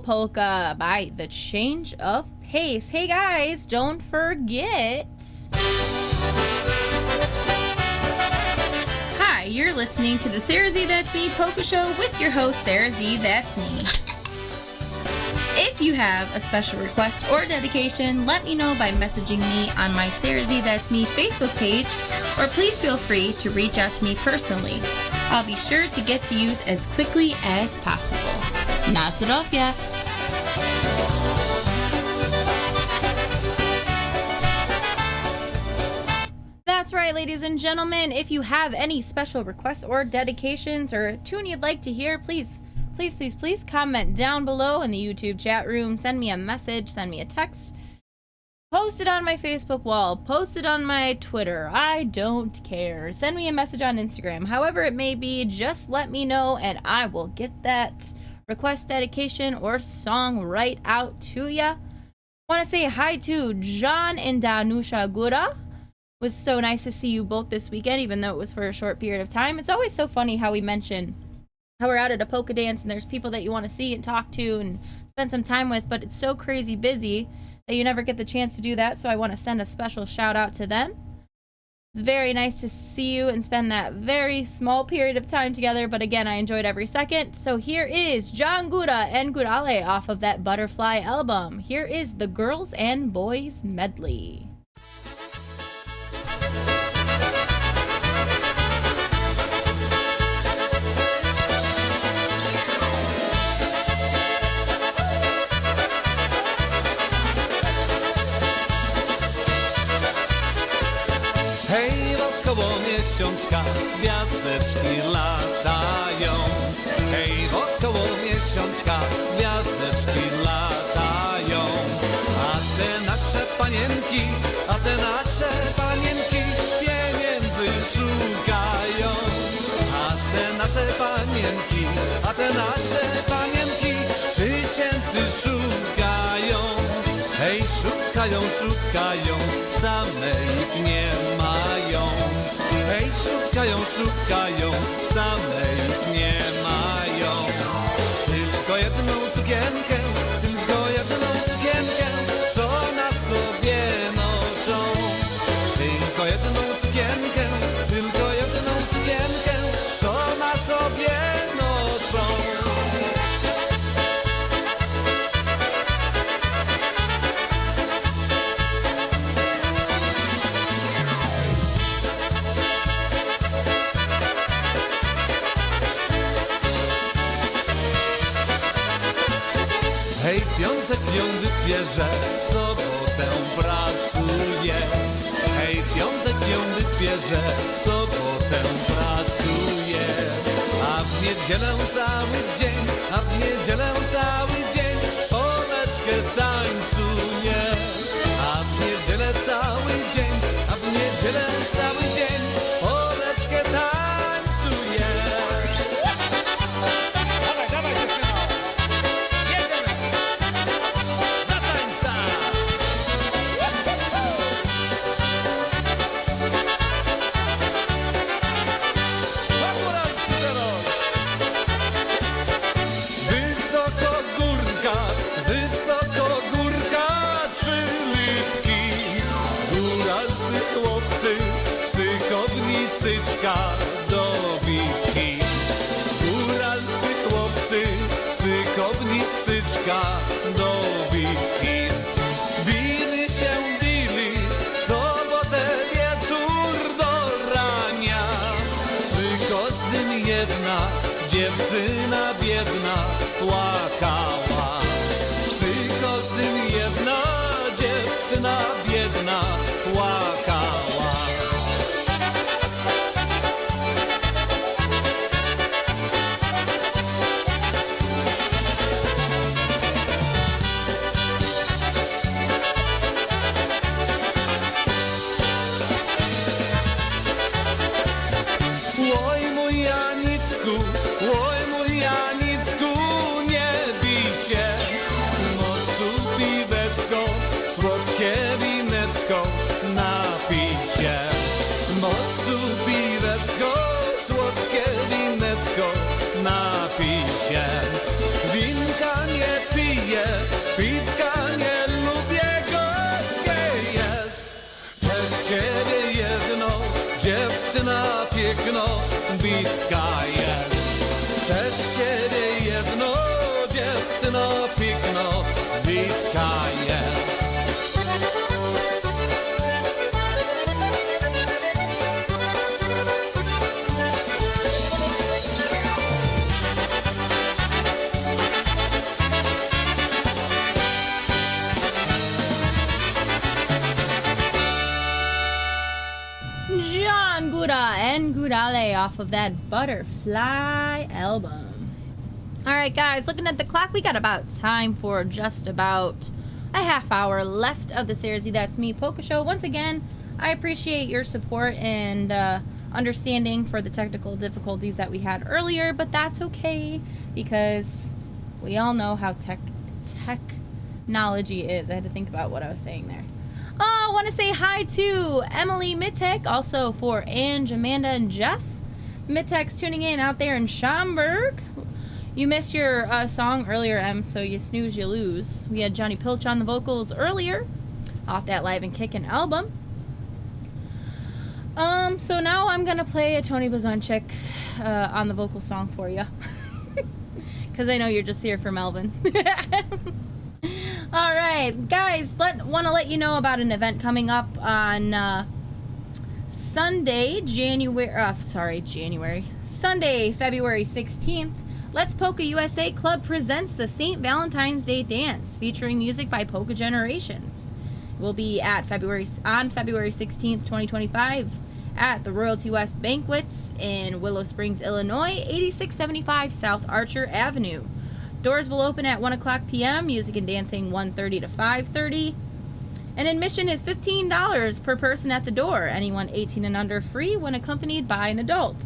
Polka by The Change of Pace. Hey guys, don't forget. Hi, you're listening to the SareZee That's Me Polka Show with your host, SareZee That's Me. If you have a special request or dedication, let me know by messaging me on my SareZee That's Me Facebook page, or please feel free to reach out to me personally. I'll be sure to get to you as quickly as possible. Na zdrowie! That's right, ladies and gentlemen. If you have any special requests or dedications or a tune you'd like to hear, please comment down below in the YouTube chat room. Send me a message, send me a text. Post it on my Facebook wall. Post it on my Twitter. I don't care. Send me a message on Instagram. However it may be, just let me know and I will get that request, dedication, or song right out to ya. Want to say hi to John and Danusha Gura was so nice to see you both this weekend, even though it was for a short period of time. It's always so funny how we mention how we're out at a polka dance and there's people that you want to see and talk to and spend some time with, but it's so crazy busy that you never get the chance to do that. So I want to send a special shout out to them. It's very nice to see you and spend that very small period of time together, but again, I enjoyed every second. So here is John Gura and Gurale off of that Butterfly album. Here is the Girls and Boys Medley. Hej, wokoło miesiączka gwiazdeczki latają. Hej, wokoło miesiączka gwiazdeczki latają. A te nasze panienki pieniędzy szukają. A te nasze panienki tysięcy szukają. Hej, szukają, same ich nie mają. Hej, szukają, same ich nie mają. Tylko jedną sukienkę, co na sobie noszą. Tylko jedną sukienkę, co na sobie noszą. Hej, piątek ją wybierze, w sobotę pracuje. Hej, piątek ją wybierze, w sobotę pracuje. A w niedzielę cały dzień, Poleczkę tańcuje. A w niedzielę cały dzień, Poleczkę tańcuje. Dawaj, dziewczyno! Jedziemy! Na tańca! Góralski teraz! Wysoko górka, 3 litki. Góralscy chłopcy, sykowni syczka do bitki. Góralscy chłopcy, sykowni syczka do bitki. Bili, w sobotę wieczór do rania. Przy Kozdym jedna dziewczyna biedna płakała. Przy Kozdym jedna dziewczyna biedna płakała. Oj mój Janicku, nie bij się. Mostu piwecko, słodkie winecko, napij się. Mostu piwecko, słodkie winecko, napij się. Winka nie piję, piwka nie lubię, gorzkie jest. Przez ciebie jedno, dziewczyna piękno, bitka jest. Przez ciebie jedno, dziewczyno piękno, bitka jest. John Gura and Gurale off of that Butterfly album. Alright guys, looking at the clock, we got about time for just about a half hour left of the SareZee That's Me Polka Show. Once again, I appreciate your support and understanding for the technical difficulties that we had earlier, but that's okay because we all know how technology is. I had to think about what I was saying there. I want to say hi to Emily Mittek, also for Ange, Amanda, and Jeff. Mittek's tuning in out there in Schaumburg. You missed your song earlier, Em, so you snooze, you lose. We had Johnny Pilch on the vocals earlier, off that Live and Kickin' album. So now I'm going to play a Tony Blazonczyk on the vocal song for you. Because I know you're just here for Melvin. All right, guys, want to let you know about an event coming up on Sunday, February 16th. Let's Polka USA Club presents the St. Valentine's Day Dance, featuring music by Polka Generations. It will be on February 16th, 2025, at the Royalty West Banquets in Willow Springs, Illinois, 8675 South Archer Avenue. Doors will open at 1 o'clock p.m., music and dancing 1:30 to 5:30. And admission is $15 per person at the door. Anyone 18 and under free when accompanied by an adult.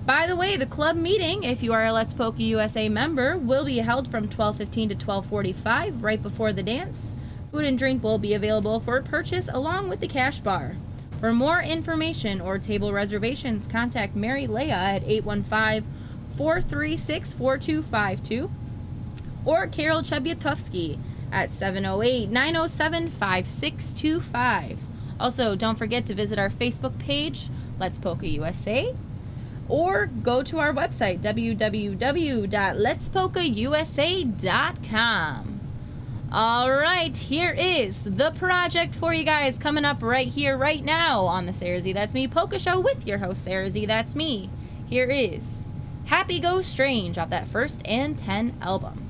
By the way, the club meeting, if you are a Let's Polka USA member, will be held from 12:15 to 12:45 right before the dance. Food and drink will be available for purchase along with the cash bar. For more information or table reservations, contact Mary Leah at 815-436-4252 or Carol Chebyatowski at 708-907-5625. Also, don't forget to visit our Facebook page, Let's Polka USA, or go to our website, www.letspolkausa.com. All right, here is the project for you guys coming up right here, right now on the SareZee That's Me Polka Show with your host, SareZee That's Me. Here is Happy Go Strange off that First and 10 album.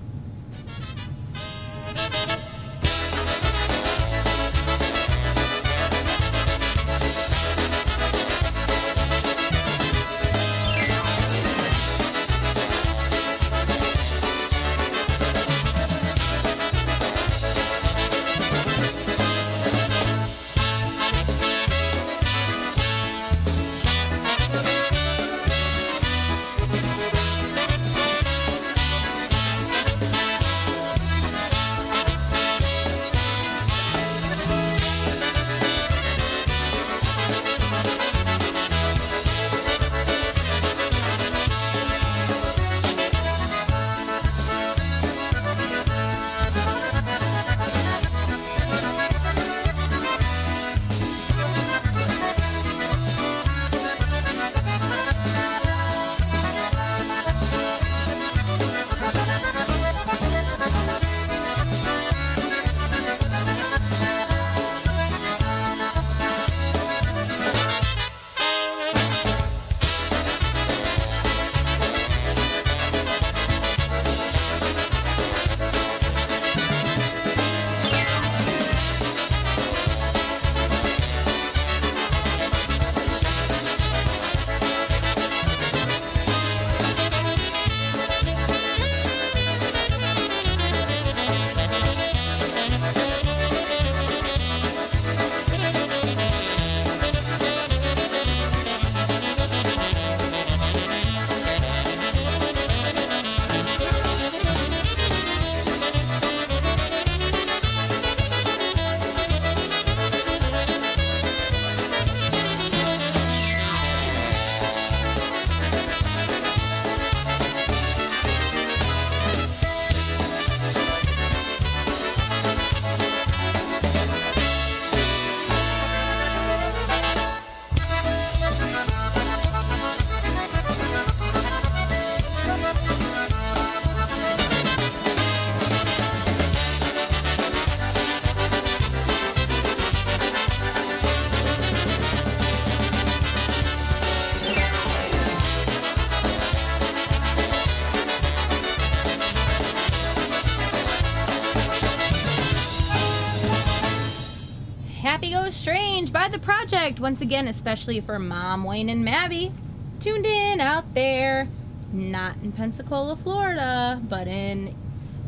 Happy Go Strange by The Project, once again, especially for Mom, Wayne, and Mabby, tuned in out there, not in Pensacola, Florida, but in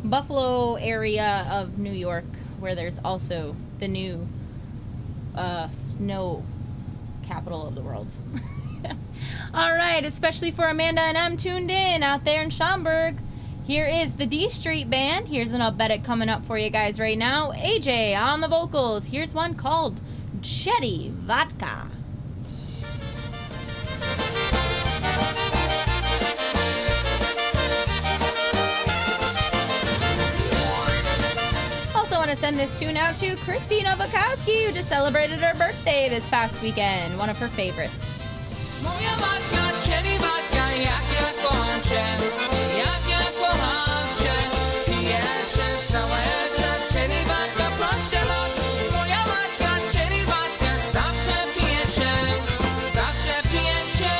Buffalo area of New York, where there's also the new snow capital of the world. All right, especially for Amanda and Em tuned in out there in Schaumburg. Here is the D Street Band. Here's an I'll Bet It coming up for you guys right now. AJ on the vocals. Here's one called Jetty Vodka. Also want to send this tune out to Christina Bukowski, who just celebrated her birthday this past weekend. One of her favorites. Moja matka, Jenny matka, jak ja kocham cię, jak ja kocham cię. Pijecie całe czas, Jenny matka, proszę was. Moja matka, Jenny matka, zawsze pijecie, zawsze pijecie.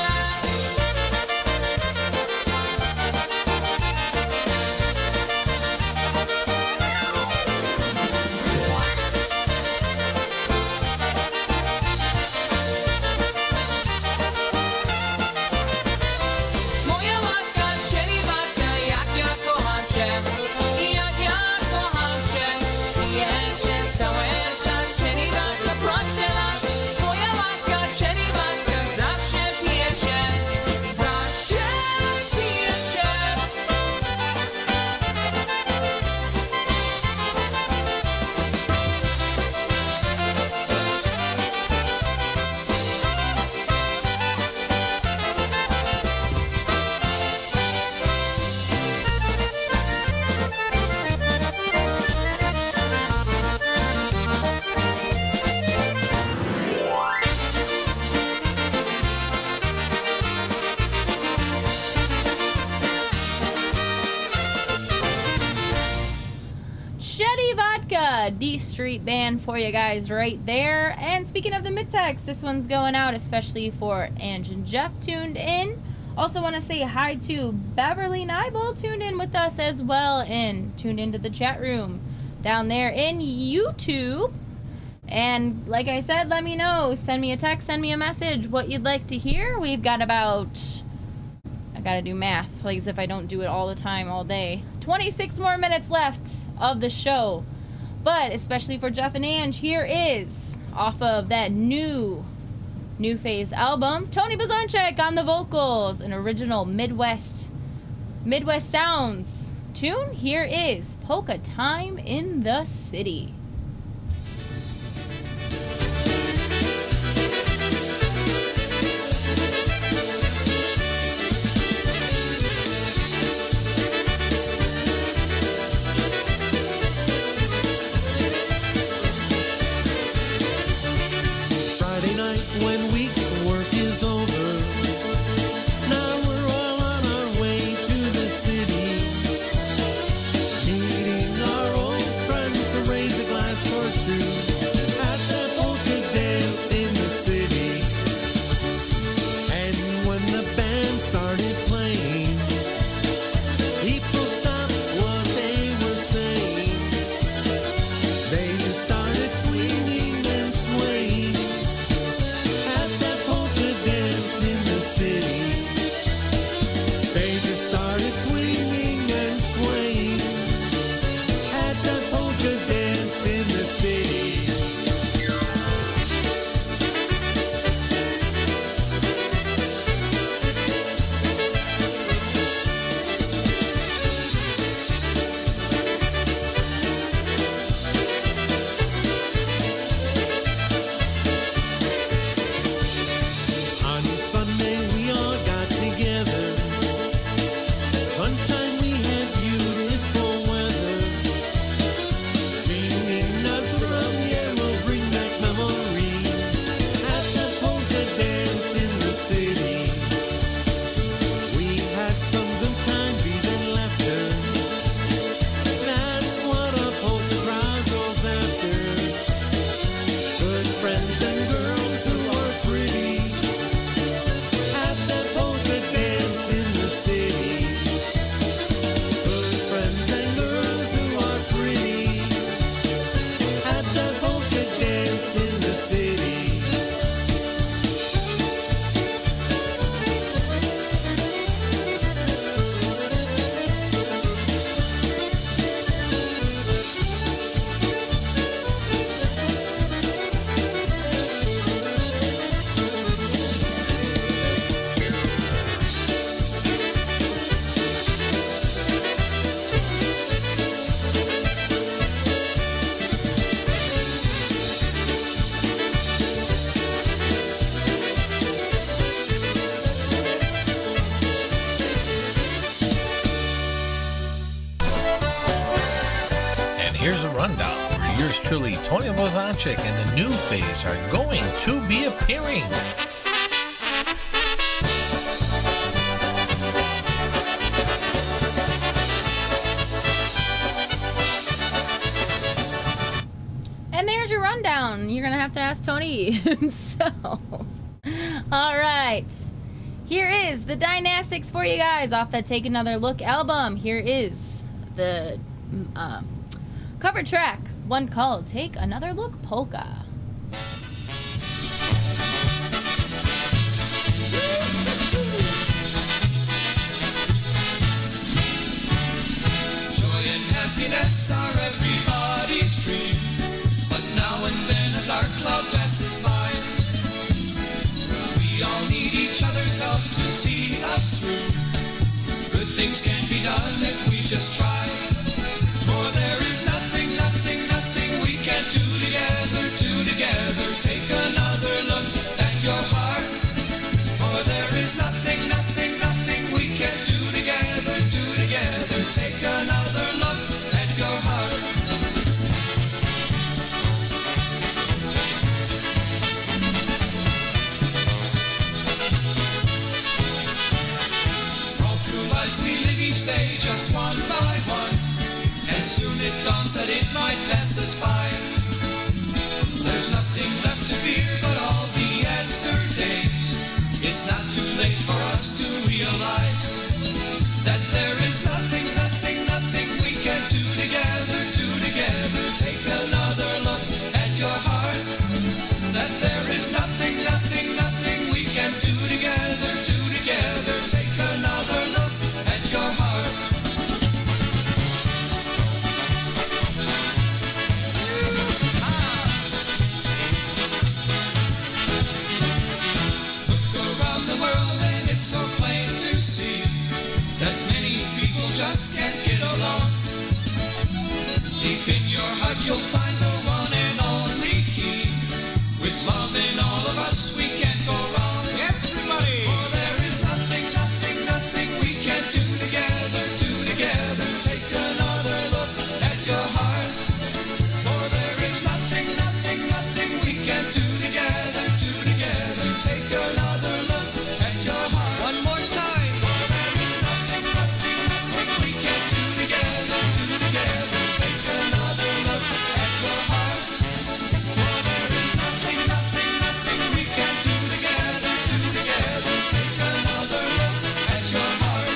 Moja matka, Jenny matka, jak ja kocham cię, jak ja kocham cię. Pijecie cały czas, Jenny matka, proszę was. Moja matka, Jenny matka, zawsze pijecie, zawsze pijecie. Jetty Vodka, D Street Band for you guys right there. And speaking of the mid-text, this one's going out especially for Ange and Jeff tuned in. Also want to say hi to Beverly Nibel tuned in with us as well and tuned into the chat room down there in YouTube. And like I said, let me know. Send me a text, send me a message, what you'd like to hear. We've got about... I gotta do math, like as if I don't do it all the time, all day. 26 more minutes left of the show. But especially for Jeff and Ange, here is, off of that new Phase album, Tony Blazonczyk on the vocals, an original Midwest Sounds tune. Here is Polka Time in the City. Friday night when week's work is over. Now we're all on our way to the city. Meeting our old friends to raise a glass here's a rundown where yours truly, Tony Blazonczyk, and the New Phase are going to be appearing. And there's your rundown. You're going to have to ask Tony himself. All right. Here is the Dynastics for you guys off the Take Another Look album. Here is the cover track, one called Take Another Look Polka. Joy and happiness are everybody's dream, but now and then a dark cloud passes by. We all need each other's help to see us through. Good things can be done if we just try. For there is nothing, nothing, nothing we can't do together, do together. Take another look at your heart. For there is nothing, nothing, nothing we can't do together, do together. Take another look at your heart. All through life we live each day just one by one, and soon it dawns that it might pass us by. There's nothing left to fear but all the yesterdays. It's not too late for us to realize that there is nothing, nothing, nothing we can do together, do together. Take another look at your heart. That there is nothing, nothing, nothing we can do together, do together. Take another look at your heart. Look around the world and it's so plain to see that many people just can't get along. Deep in your heart you'll find the one and only key. With love in all of us we can't go wrong. Everybody! For there is nothing, nothing, nothing we can't do together, do together. Take another look at your heart. For there is nothing, nothing, nothing we can't do together, do together. Take another look at your heart. One more time. For there is nothing, nothing, nothing we can't do together, do together. Take another look at your heart. For there is nothing, nothing, nothing we can't do together, do together. Take another look at your heart.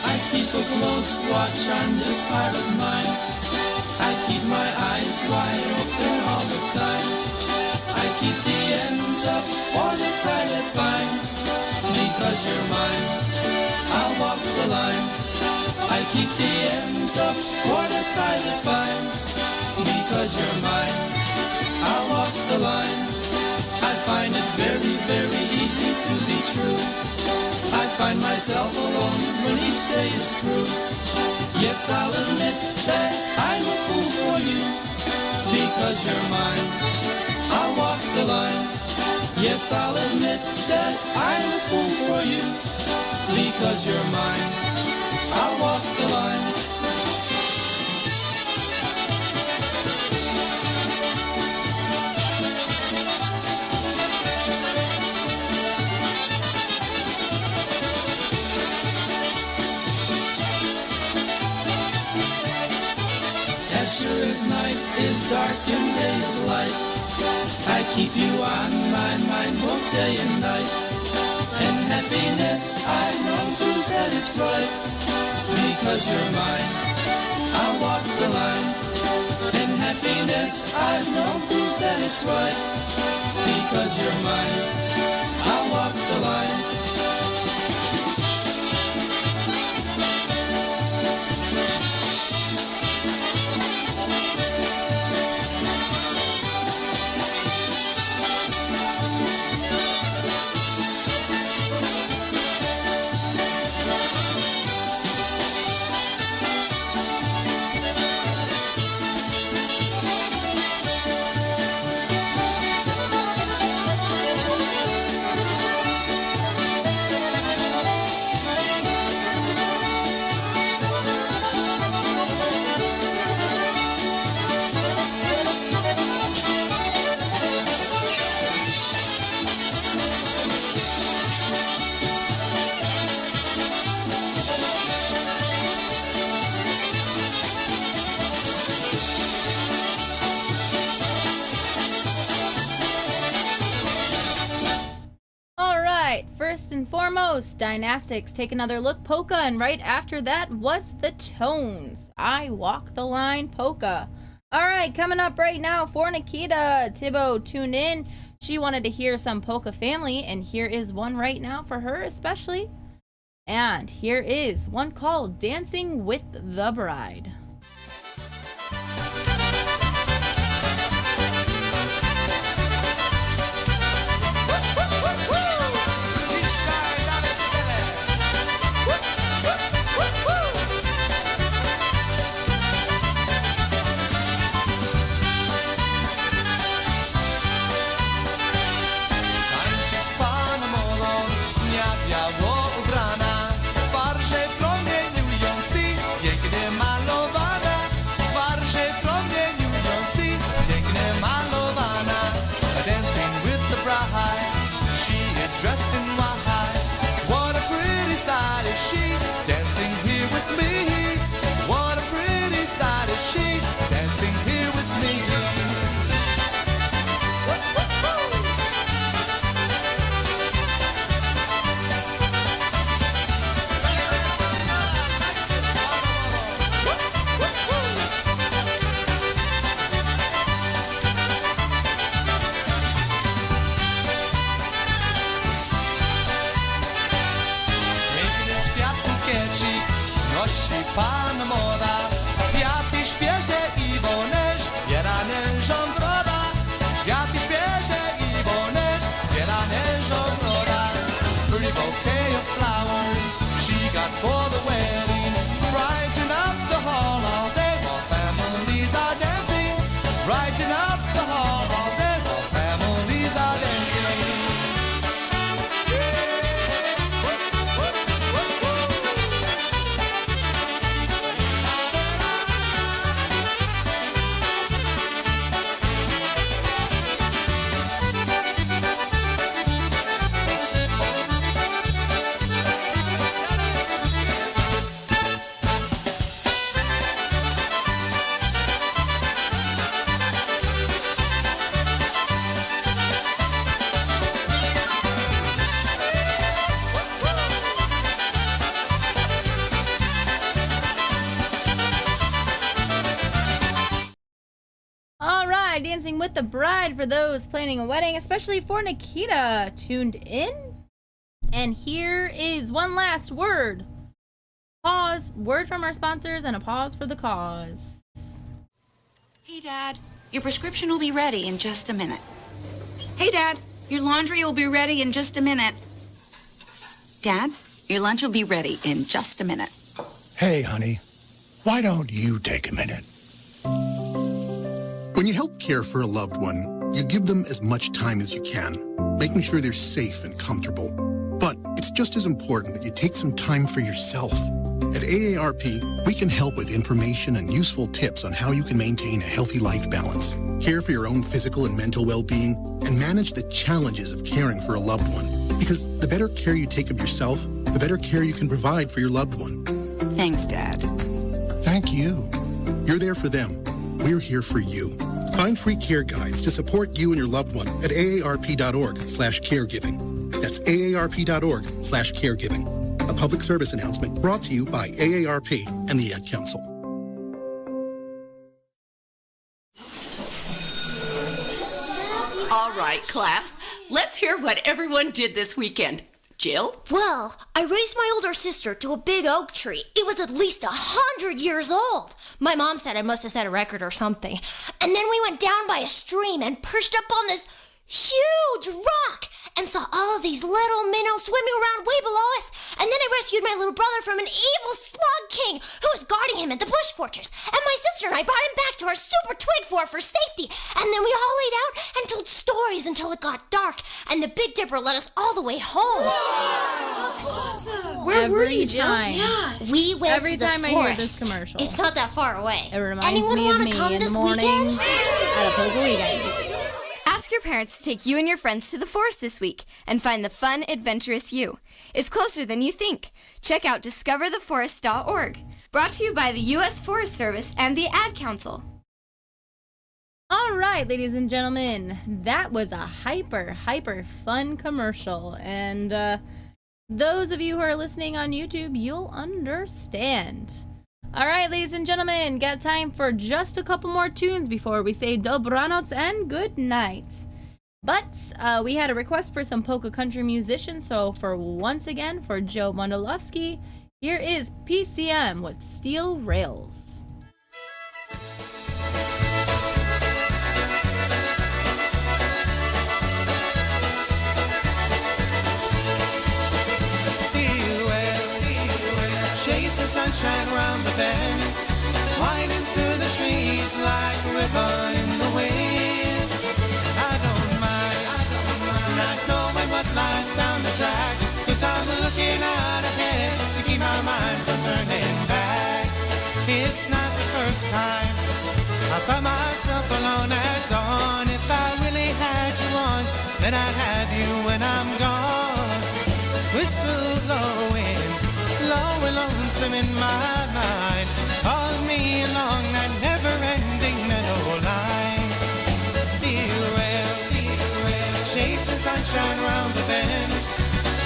I keep a close watch on this heart of mine. I keep my eyes wide open all the time. I keep the ends up for the tie that binds. Because you're mine, I'll walk the line. I keep the ends up for the tie that binds. Because you're mine, I'll walk the line. I find it very, very easy to be true. I find myself alone when each day is through. Yes, I'll admit that I'm a fool for you. Because you're mine, I'll walk the line. Yes, I'll admit that I'm a fool for you. Because you're mine, I'll walk the line. As sure as night is dark and day is light, I keep you on my mind both day and night. And happiness I know proves that it's right. that's right. Because you're mine, I'll walk the line. First and foremost, Dynastics, Take Another Look, Polka, and right after that was The Tones, I Walk the Line, Polka. Alright, coming up right now for Nikita Thibault, tune in. She wanted to hear some Polka Family, and here is one right now for her especially. And here is one called Dancing with the Bride. Dressed in white, what a pretty sight is she, dancing here with me. What a pretty sight is she, dancing here with me. Pana młoda, kwiaty świeże i wonesz, bierane żądroda. Kwiaty świeże i wonesz, bierane żądroda. Pretty bouquet of flowers she got for the wedding. Brighten up the hall all day while families are dancing. Brighten up the hall all day while families are dancing. Dancing with the Bride for those planning a wedding, especially for Nikita, tuned in. And here is one last word. Pause. Word from our sponsors and a pause for the cause. Hey, Dad. Your prescription will be ready in just a minute. Hey, Dad. Your laundry will be ready in just a minute. Dad, your lunch will be ready in just a minute. Hey, honey. Why don't you take a minute? When you help care for a loved one, you give them as much time as you can, making sure they're safe and comfortable. But it's just as important that you take some time for yourself. At AARP, we can help with information and useful tips on how you can maintain a healthy life balance, care for your own physical and mental well-being, and manage the challenges of caring for a loved one. Because the better care you take of yourself, the better care you can provide for your loved one. Thanks, Dad. Thank you. You're there for them. We're here for you. Find free care guides to support you and your loved one at aarp.org/caregiving. That's aarp.org/caregiving. A public service announcement brought to you by AARP and the Ad Council. right, class. Let's hear what everyone did this weekend. Jill? Well, I raised my older sister to a big oak tree. It was at least 100 years old. My mom said I must have set a record or something. And then we went down by a stream and perched up on this huge rock and saw all of these little minnows swimming around way below us. And then I rescued my little brother from an evil slug king who was guarding him at the bush fortress. And my sister and I brought him back to our super twig fort for safety. And then we all laid out and told stories until it got dark. And the Big Dipper led us all the way home. Awesome. Where were you, Jill? Yeah. We went Every to the time forest. I hear this commercial, It's not that far away. it reminds Anyone me of wanna me come in the this morning weekend? at a Polka weekend. Ask your parents to take you and your friends to the forest this week and find the fun, adventurous you. It's closer than you think. Check out discovertheforest.org. Brought to you by the U.S. Forest Service and the Ad Council. All right, ladies and gentlemen, that was a hyper fun commercial. And those of you who are listening on YouTube, you'll understand. All right, ladies and gentlemen, got time for just a couple more tunes before we say dobranoc and good night. But we had a request for some polka country musicians, so once again, for Joe Mondolovsky, here is PCM with Steel Rails. Chasing sunshine around the bend, winding through the trees like a river in the wind. I don't mind not knowing what lies down the track, 'cause I'm looking out ahead to keep my mind from turning back. It's not the first time I found myself alone at dawn. If I really had you once, then I'd have you when I'm gone. Whistle blowing, low and lonesome in my mind, call me along that never-ending meadow line. Steel rail, chasing sunshine round the bend,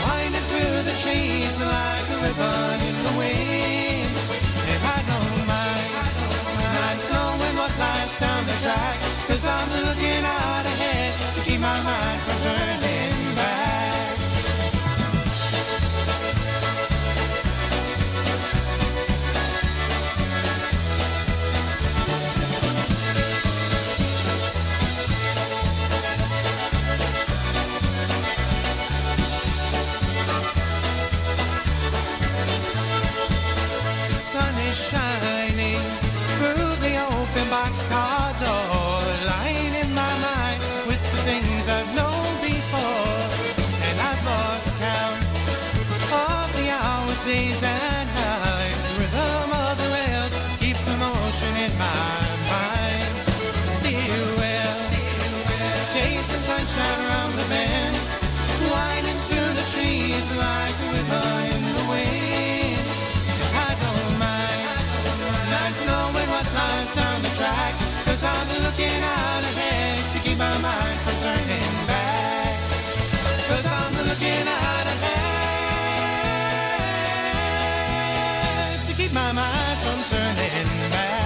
winding through the trees like a river in the wind. And I don't mind not knowing what lies down the track, 'cause I'm looking out ahead to keep my mind from turning back. Shining through the open boxcar door, lying in my mind with the things I've known before. And I've lost count of the hours, days and nights. The rhythm of the rails keeps emotion in my mind. Steel rails, chasing sunshine around the bend, winding through the trees like a river in the wind. I don't mind not knowing what lies down the track, 'cause I'm looking out ahead to keep my mind from turning back. 'Cause I'm looking out ahead to keep my mind from turning back.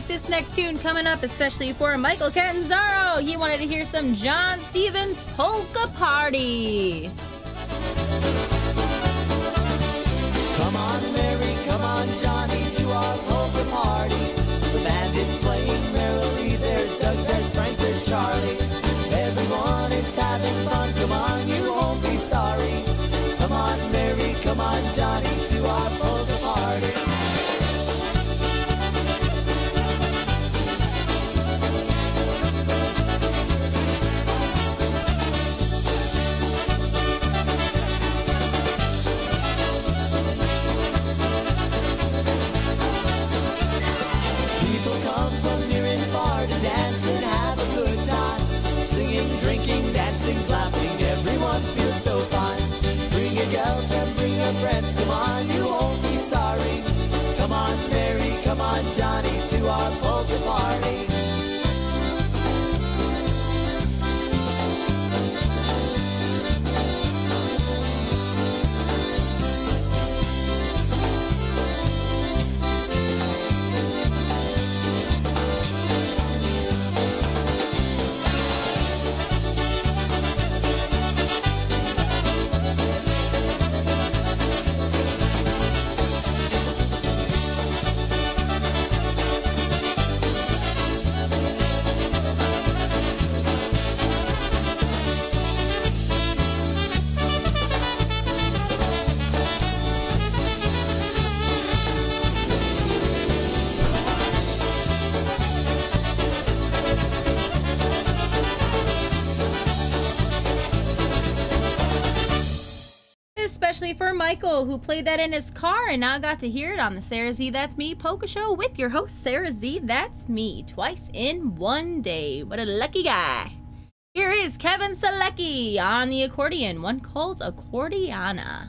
This next tune coming up especially for Michael Catanzaro. He wanted to hear some John Stevens Polka Party. Come on, Mary, come on, Johnny, to our polka party. The band is playing merrily. There's Doug, there's Frank, there's Charlie. Everyone is having fun. Come on, you won't be sorry. Come on, Mary, come on, Johnny, to our polka party. especially for Michael, who played that in his car and now got to hear it on the SareZee That's Me Polka Show with your host, SareZee That's Me, twice in one day. What a lucky guy. Here is Kevin Selecki on the accordion, one called Accordiana.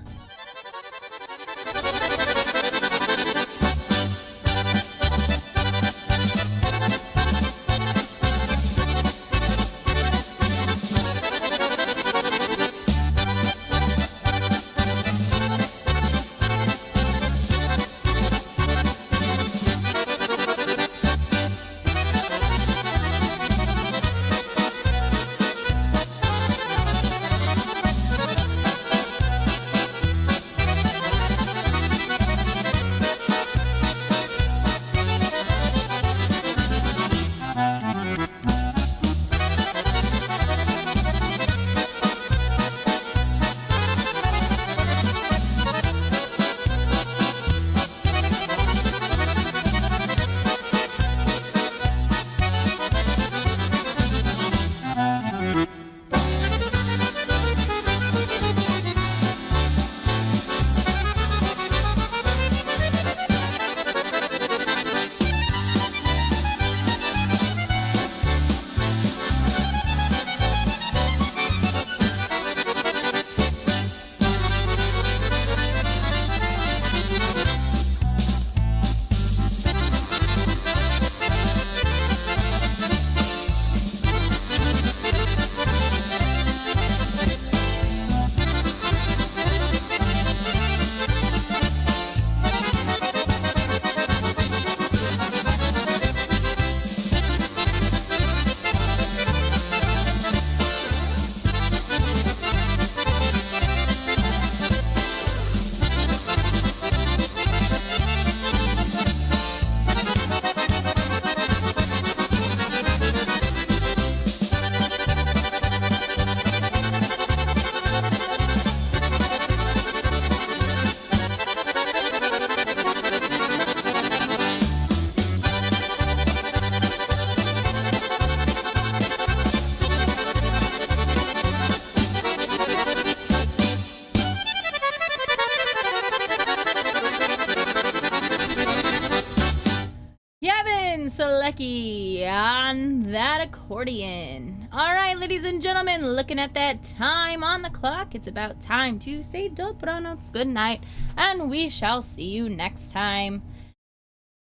Selecki on that accordion. All right, ladies and gentlemen, looking at that time on the clock, it's about time to say dobranoc, good night, and we shall see you next time.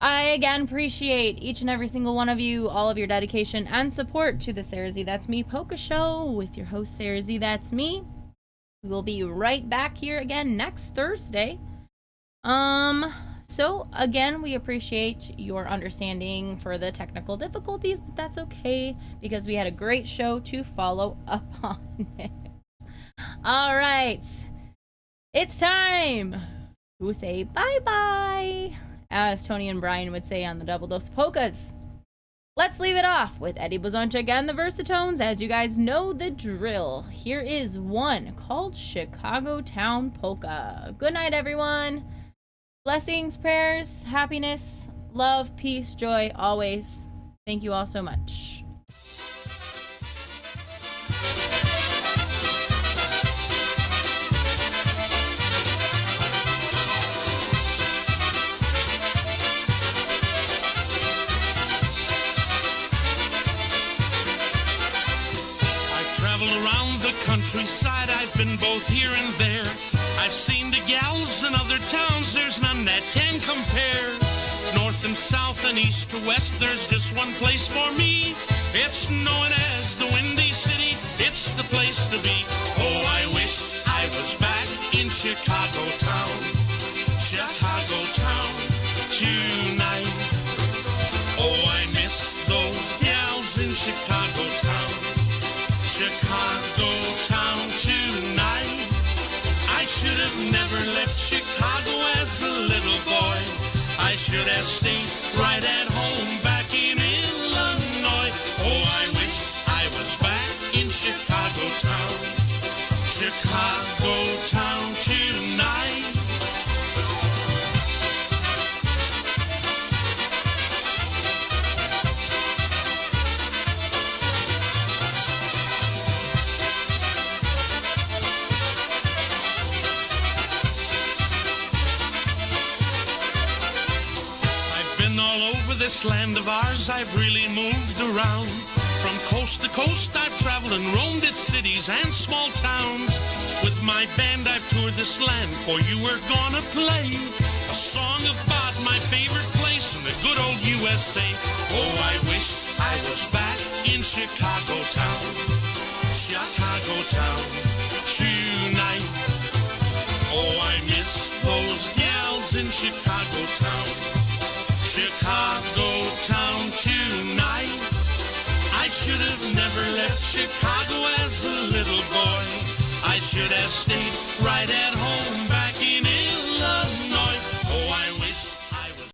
I again appreciate each and every single one of you, all of your dedication and support to the SareZee That's Me Polka Show with your host, SareZee That's Me. We will be right back here again next Thursday. So, again, we appreciate your understanding for the technical difficulties, but that's okay because we had a great show to follow up on it. All right. It's time to say bye-bye, as Tony and Brian would say on the Double Dose Polkas. Let's leave it off with Eddie Blazonczyk and the Versatones. As you guys know the drill, here is one called Chicago Town Polka. Good night, everyone. Blessings, prayers, happiness, love, peace, joy, always. Thank you all so much. I've traveled around the countryside, I've been both here and there. I've seen the gals in other towns, there's none that can compare. North and south and east to west, there's just one place for me. It's known as the Windy City, it's the place to be. Oh, I wish I was back in Chicago town, Chicago town tonight. Oh, I miss those gals in Chicago town, Chicago town tonight. I should have never left Chicago as a little boy. I should have stayed right at home back in Illinois. Oh, I wish I was back in Chicago town, Chicago town tonight. all over this land of ours, I've really moved around. From coast to coast, I've traveled and roamed its cities and small towns. With my band, I've toured this land, for you we're gonna play a song about my favorite place in the good old USA. Oh, I wish I was back in Chicago town tonight. Oh, I miss those gals in Chicago town tonight. I should have never left Chicago as a little boy. I should have stayed right at home back in Illinois. Oh, I wish I was.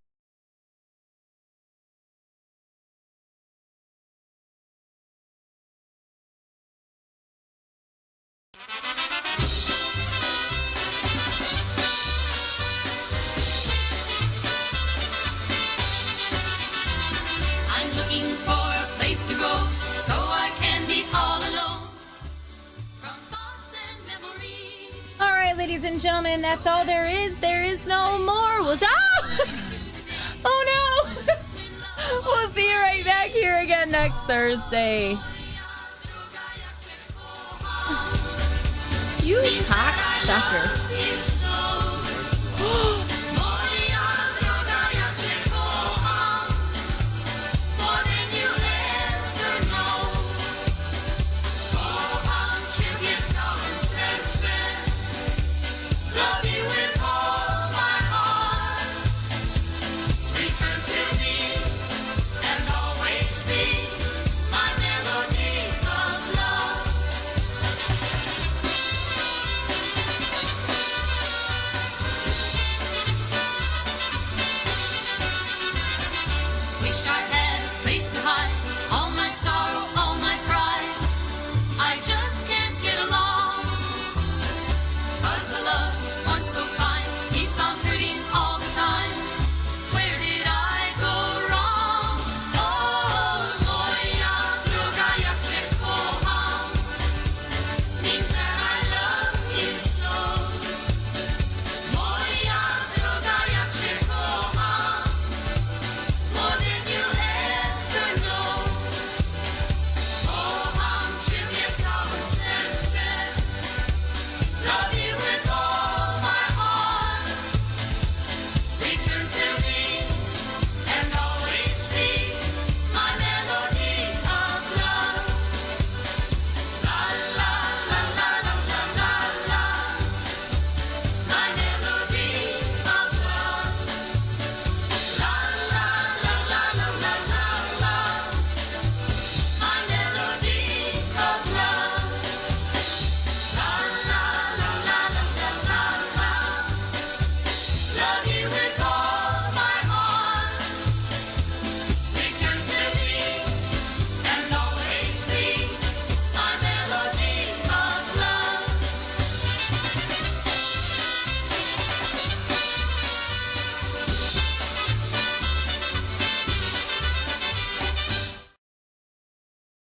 I'm looking for a place to go so I can be all alone from thoughts and memories. All right, ladies and gentlemen, that's all there is. There is no more. Oh no! We'll see you right back here again next Thursday. You cocksucker.